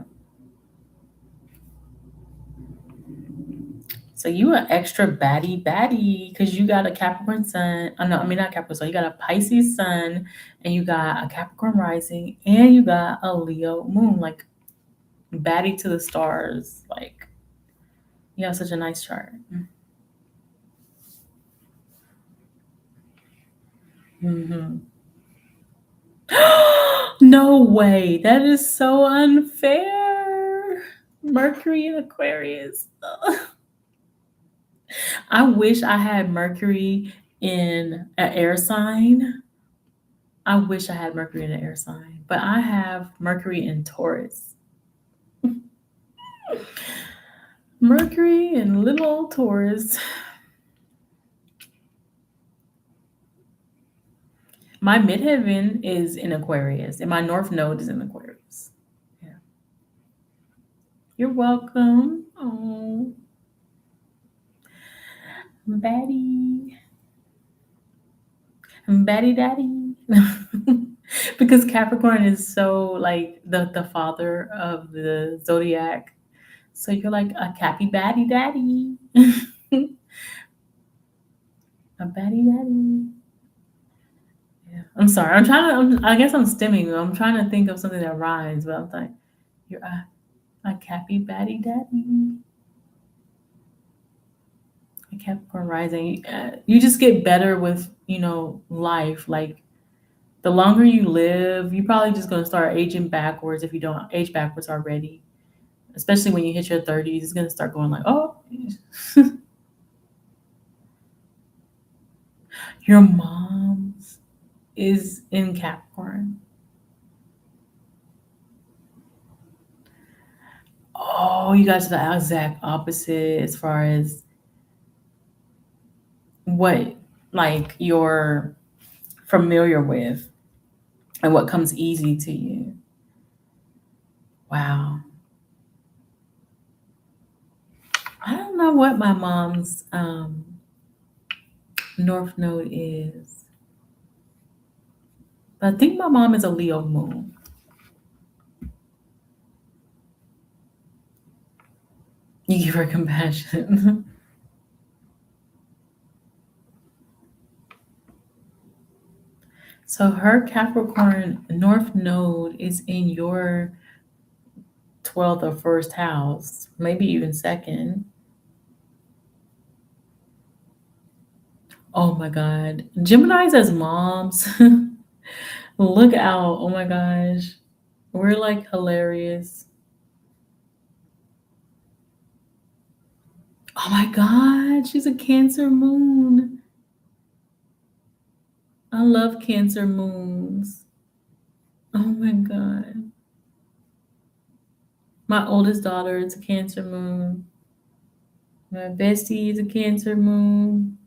So you are extra baddie because you got a Capricorn sun. Oh, no, I mean not Capricorn sun. You got a Pisces sun, and you got a Capricorn rising, and you got a Leo moon. Like baddie to the stars. Like you have such a nice chart. Hmm. No way. That is so unfair. Mercury in Aquarius. Ugh. I wish I had Mercury in an air sign. I wish I had Mercury in an air sign, but I have Mercury in Taurus. Mercury in little old Taurus. My midheaven is in Aquarius, and my north node is in Aquarius. Yeah. You're welcome. Oh, Betty. Betty Daddy. Because Capricorn is so like the father of the zodiac. So you're like a Cappy Batty Daddy. A Batty Daddy. Yeah. I'm sorry. I guess I'm stimming. I'm trying to think of something that rhymes, but I'm like, you're a Cappy Batty Daddy. A Capricorn rising. You just get better with, life. Like the longer you live, you're probably just going to start aging backwards if you don't age backwards already. Especially when you hit your 30s, it's going to start going like, oh, your mom's is in Capricorn. Oh, you guys are the exact opposite as far as what like you're familiar with and what comes easy to you. Wow. I don't know what my mom's north node is. But I think my mom is a Leo moon. You give her compassion. So her Capricorn North Node is in your 12th or first house, maybe even second. Oh my God. Gemini's as moms. Look out. Oh my gosh. We're like hilarious. Oh my God. She's a Cancer moon. I love Cancer moons. Oh my God. My oldest daughter is a Cancer moon. My bestie is a Cancer moon.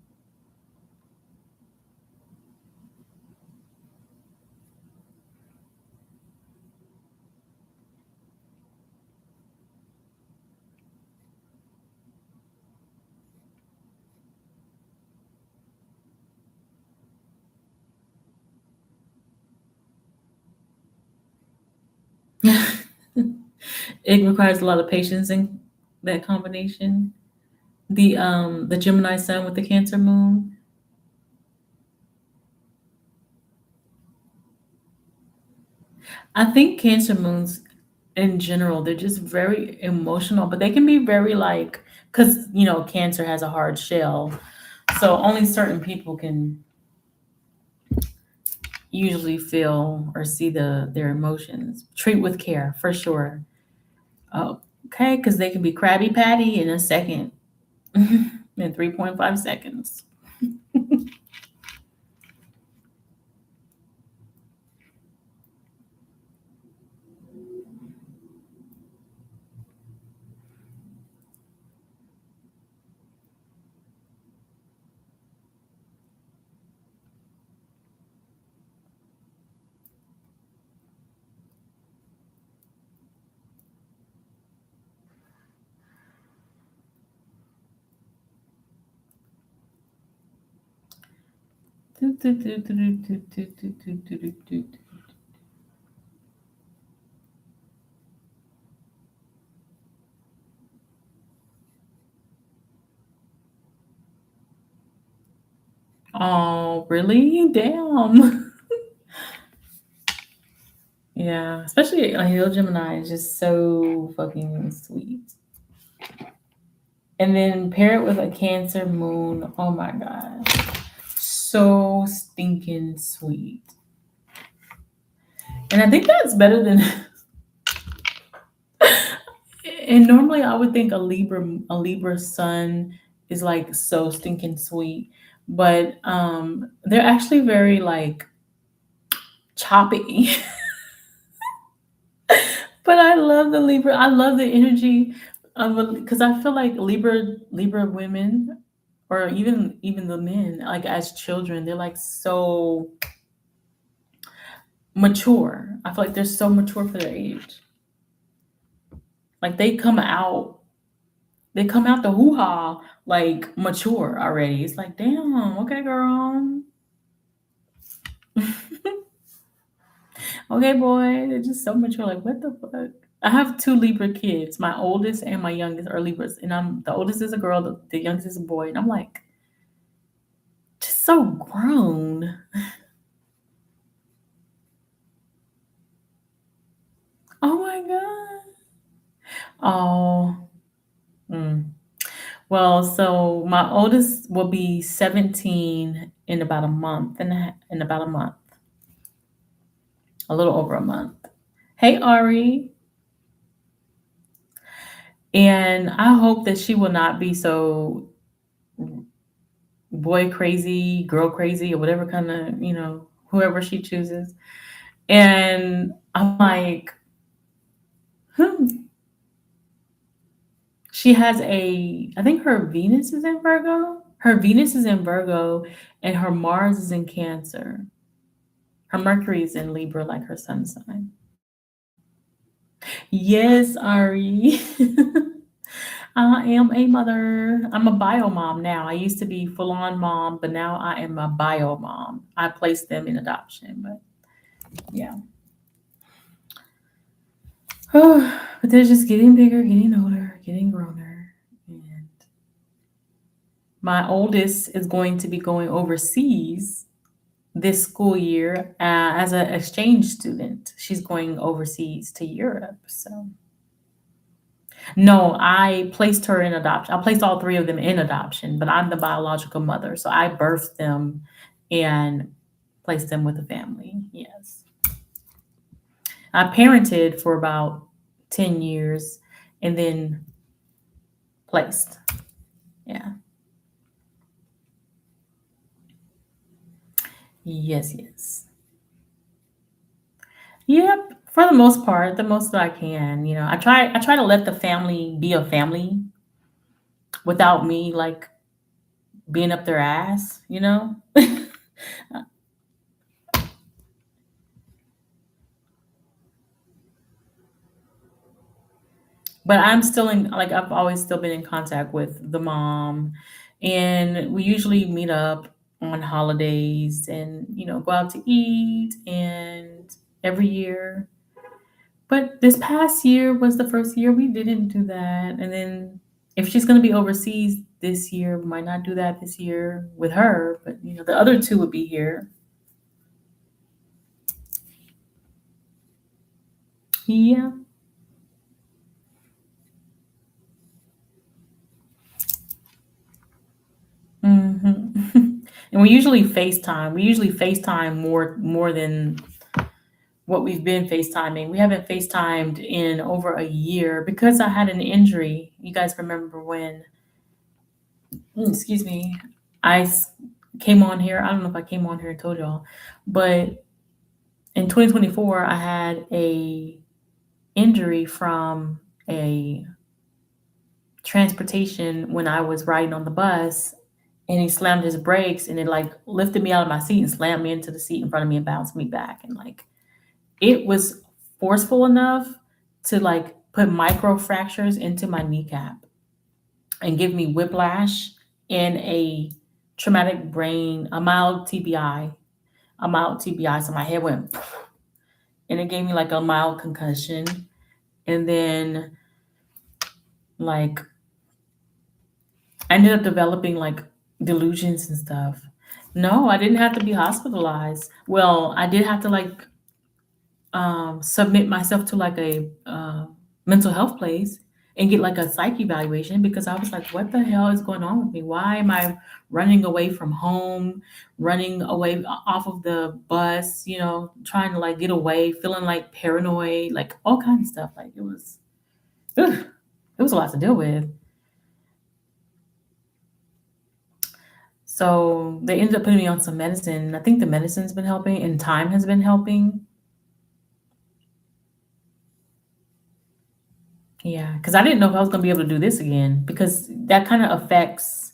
It requires a lot of patience in that combination. The Gemini sun with the Cancer moon. I think Cancer moons in general, they're just very emotional, but they can be very like, because Cancer has a hard shell, so only certain people can usually feel or see their emotions. Treat with care for sure. Okay, because they can be Krabby Patty in a second, in 3.5 seconds. Oh, really? Damn. Yeah, especially a Hill Gemini is just so fucking sweet. And then pair it with a Cancer moon. Oh my god. So stinking sweet. And I think that's better than and normally I would think a Libra sun is like so stinking sweet, but they're actually very like choppy. But I love the Libra. I love the energy of because I feel like Libra women or even the men like as children they're like so mature. I feel like they're so mature for their age. Like they come out the hoo ha like mature already. It's like damn, okay, girl, okay, boy. They're just so mature. Like what the fuck. I have two Libra kids. My oldest and my youngest are Libras, and the oldest is a girl, the youngest is a boy, and I'm like just so grown. Oh my god. Oh. Mm. Well, so my oldest will be 17 in about a month in about a month, a little over a month. Hey Ari, and I hope that she will not be so boy crazy, girl crazy, or whatever kind of whoever she chooses. And I'm like, hmm. She has I think her Venus is in Virgo. Her Venus is in Virgo, and her Mars is in Cancer. Her Mercury is in Libra, like her sun sign. Yes, Ari. I am a mother. I'm a bio mom now. I used to be full on mom, but now I am a bio mom. I placed them in adoption, but yeah. Oh, but they're just getting bigger, getting older, getting growner. And my oldest is going to be going overseas this school year as an exchange student. She's going overseas to Europe. So no, I placed her in adoption. I placed all three of them in adoption, but I'm the biological mother. So I birthed them and placed them with the family. Yes. I parented for about 10 years and then placed. Yeah. Yes, yes. Yep. For the most part, the most that I can. I try to let the family be a family without me like being up their ass. But I'm still in like I've always still been in contact with the mom, and we usually meet up on holidays and go out to eat and every year. But this past year was the first year we didn't do that. And then if she's going to be overseas this year, we might not do that this year with her. But the other two would be here. Yeah. hmm And we usually FaceTime. We usually FaceTime more than what we've been FaceTiming. We haven't FaceTimed in over a year because I had an injury. You guys remember when, excuse me, I came on here. I don't know if I came on here and told y'all, but in 2024, I had a injury from a transportation when I was riding on the bus, and he slammed his brakes, and it like lifted me out of my seat and slammed me into the seat in front of me and bounced me back, and like it was forceful enough to like put micro fractures into my kneecap and give me whiplash and a traumatic brain, a mild TBI. So my head went, and it gave me like a mild concussion. And then like I ended up developing like delusions and stuff. No, I didn't have to be hospitalized. Well, I did have to like submit myself to like a mental health place and get like a psych evaluation because I was like, what the hell is going on with me? Why am I running away from home, running away off of the bus, trying to like get away, feeling like paranoid, like all kinds of stuff. Like ugh, it was a lot to deal with. So they ended up putting me on some medicine. I think the medicine's been helping and time has been helping. Yeah, because I didn't know if I was gonna be able to do this again because that kind of affects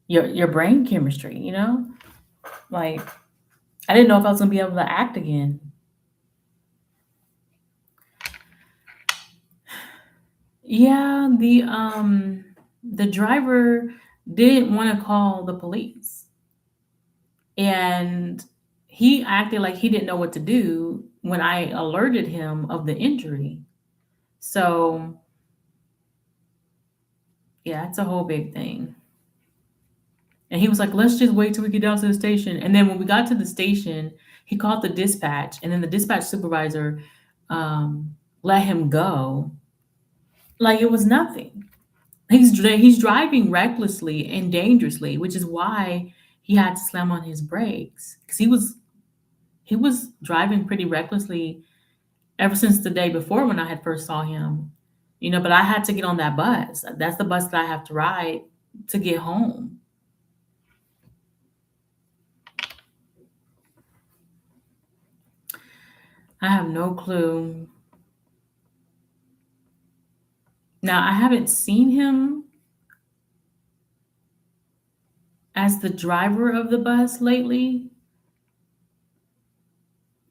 your brain chemistry, Like I didn't know if I was gonna be able to act again. Yeah, the driver didn't want to call the police, and he acted like he didn't know what to do when I alerted him of the injury. So yeah, it's a whole big thing. And he was like, let's just wait till we get down to the station. And then when we got to the station, he called the dispatch, and then the dispatch supervisor let him go. Like it was nothing. He's driving recklessly and dangerously, which is why he had to slam on his brakes because he was driving pretty recklessly ever since the day before when I had first saw him. But I had to get on that bus. That's the bus that I have to ride to get home. I have no clue. Now, I haven't seen him as the driver of the bus lately,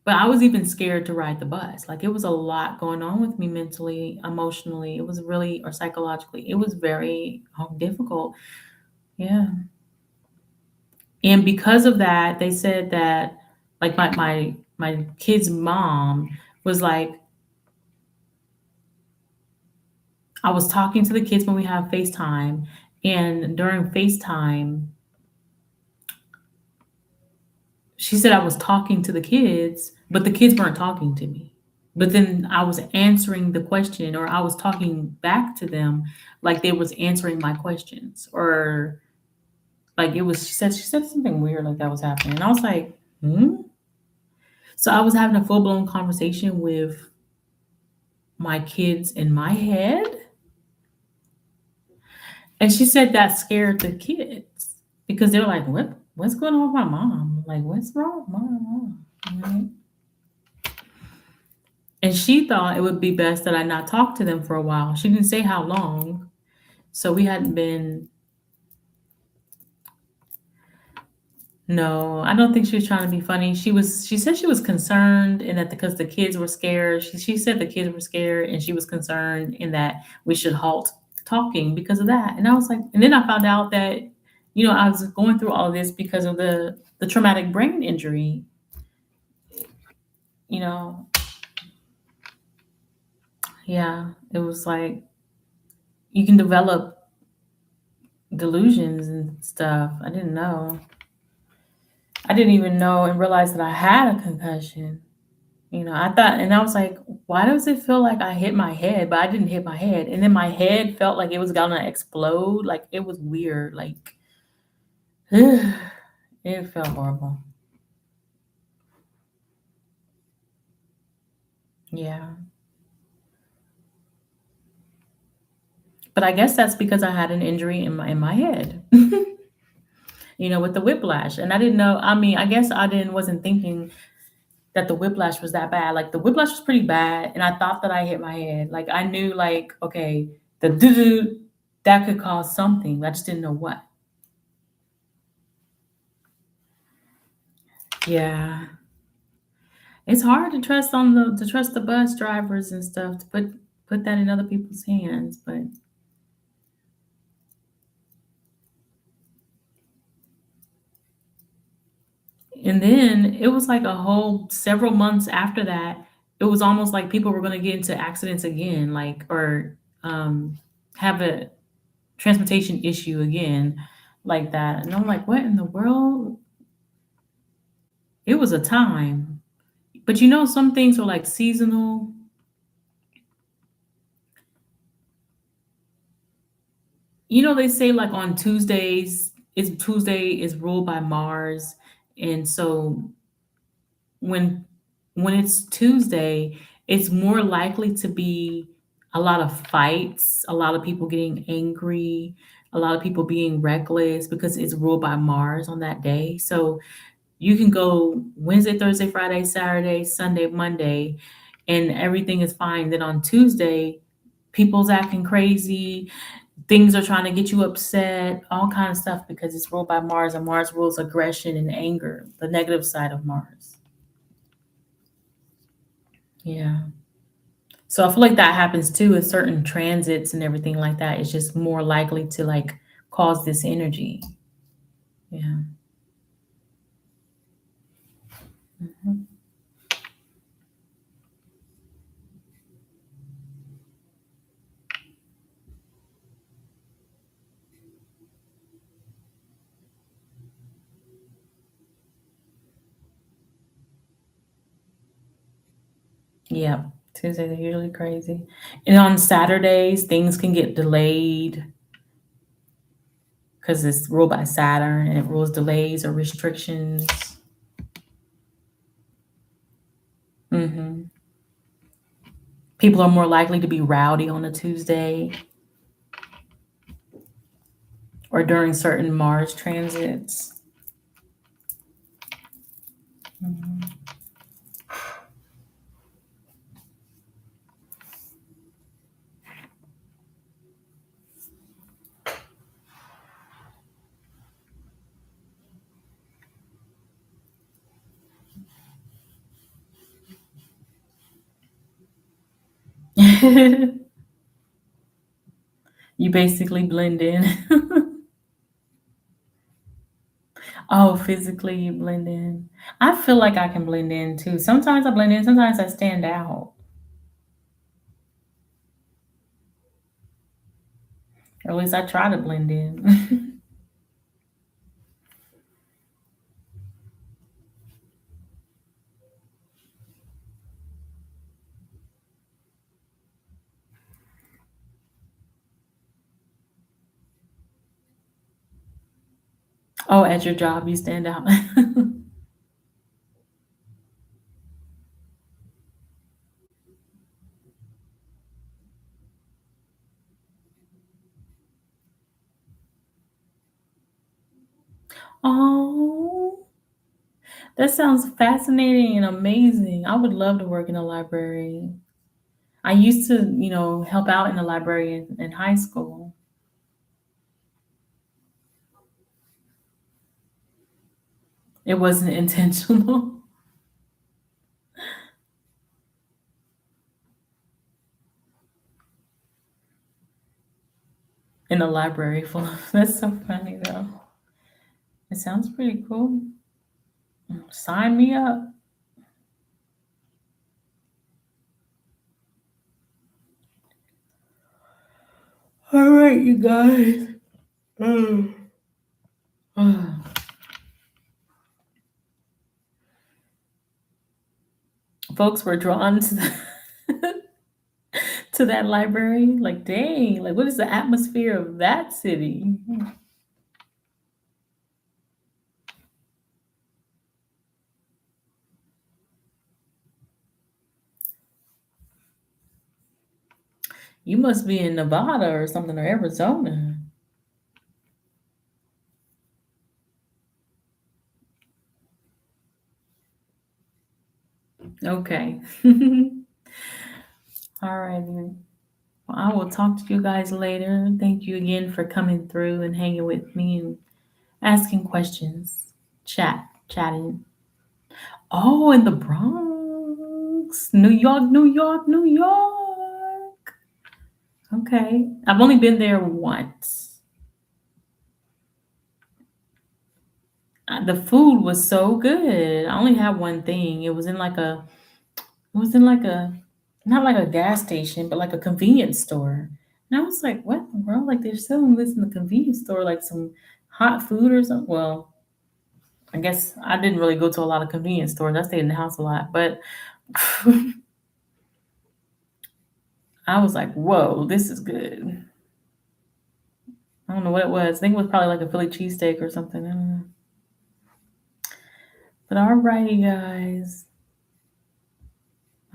but I was even scared to ride the bus. Like, it was a lot going on with me mentally, emotionally. It was really, or psychologically, it was very difficult. Yeah. And because of that, they said that, like, my kid's mom was like, I was talking to the kids when we have FaceTime, and during FaceTime, she said I was talking to the kids, but the kids weren't talking to me. But then I was answering the question, or I was talking back to them like they was answering my questions, or like it was. She said something weird like that was happening, and I was like, hmm. So I was having a full blown conversation with my kids in my head, and she said that scared the kids because they're like, what's going on with my mom? Like, what's wrong with my mom? Right? And she thought it would be best that I not talk to them for a while. She didn't say how long. So we hadn't been. No, I don't think she was trying to be funny. She said she was concerned and that because the kids were scared. She said the kids were scared and she was concerned and that we should halt talking because of that. And I was like, and then I found out that, I was going through all of this because of the traumatic brain injury, you know. Yeah, it was like you can develop delusions and stuff. I didn't know. I didn't even know and realize that I had a concussion. I thought, and I was like, why does it feel like I hit my head, but I didn't hit my head? And then my head felt like it was gonna explode. Like it was weird. Like it felt horrible. Yeah. But I guess that's because I had an injury in my head. With the whiplash. And I didn't know, I mean, I guess I didn't wasn't thinking that the whiplash was that bad. Like the whiplash was pretty bad, and I thought that I hit my head. Like I knew, like okay, the doo that could cause something. I just didn't know what. Yeah, it's hard to trust the bus drivers and stuff to put that in other people's hands. But and then it was like a whole several months after that. It was almost like people were going to get into accidents again, like or have a transportation issue again like that. And I'm like, what in the world? It was a time. But some things are like seasonal. They say like on Tuesday is ruled by Mars. And so when when it's Tuesday, it's more likely to be a lot of fights, a lot of people getting angry, a lot of people being reckless because it's ruled by Mars on that day. So you can go Wednesday, Thursday, Friday, Saturday, Sunday, Monday, and everything is fine. Then on Tuesday, people's acting crazy, things are trying to get you upset, all kind of stuff because it's ruled by Mars, and Mars rules aggression and anger, the negative side of Mars. Yeah. So I feel like that happens too with certain transits and everything like that. It's just more likely to like cause this energy. Yeah. Mhm. Yeah. Tuesdays are usually crazy. And on Saturdays, things can get delayed because it's ruled by Saturn and it rules delays or restrictions. Hmm. People are more likely to be rowdy on a Tuesday or during certain Mars transits. Mhm. You basically blend in. Oh, physically you blend in. I feel like I can blend in too. Sometimes I blend in, sometimes I stand out. Or at least I try to blend in. Oh, at your job you stand out. Oh, that sounds fascinating and amazing. I would love to work in a library. I used to, help out in the library in high school. It wasn't intentional in a library full of. That's so funny though. It sounds pretty cool. Sign me up. All right, you guys. Mm. Folks were drawn to to that library. Like, dang, like what is the atmosphere of that city? You must be in Nevada or something or Arizona. Okay. All right. Well, I will talk to you guys later. Thank you again for coming through and hanging with me and asking questions. Chatting. Oh, in the Bronx. New York, New York, New York. Okay. I've only been there once. The food was so good. I only had one thing. It was in like a, not like a gas station, but like a convenience store. And I was like, what in the world? Like they're selling this in the convenience store, like some hot food or something. Well, I guess I didn't really go to a lot of convenience stores. I stayed in the house a lot, but I was like, whoa, this is good. I don't know what it was. I think it was probably like a Philly cheesesteak or something. I don't know. But alrighty, guys.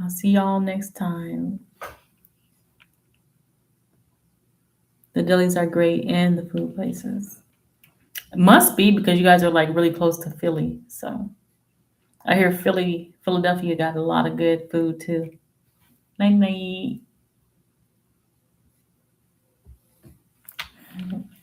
I'll see y'all next time. The delis are great and the food places. It must be because you guys are like really close to Philly. So I hear Philadelphia got a lot of good food too. Night night.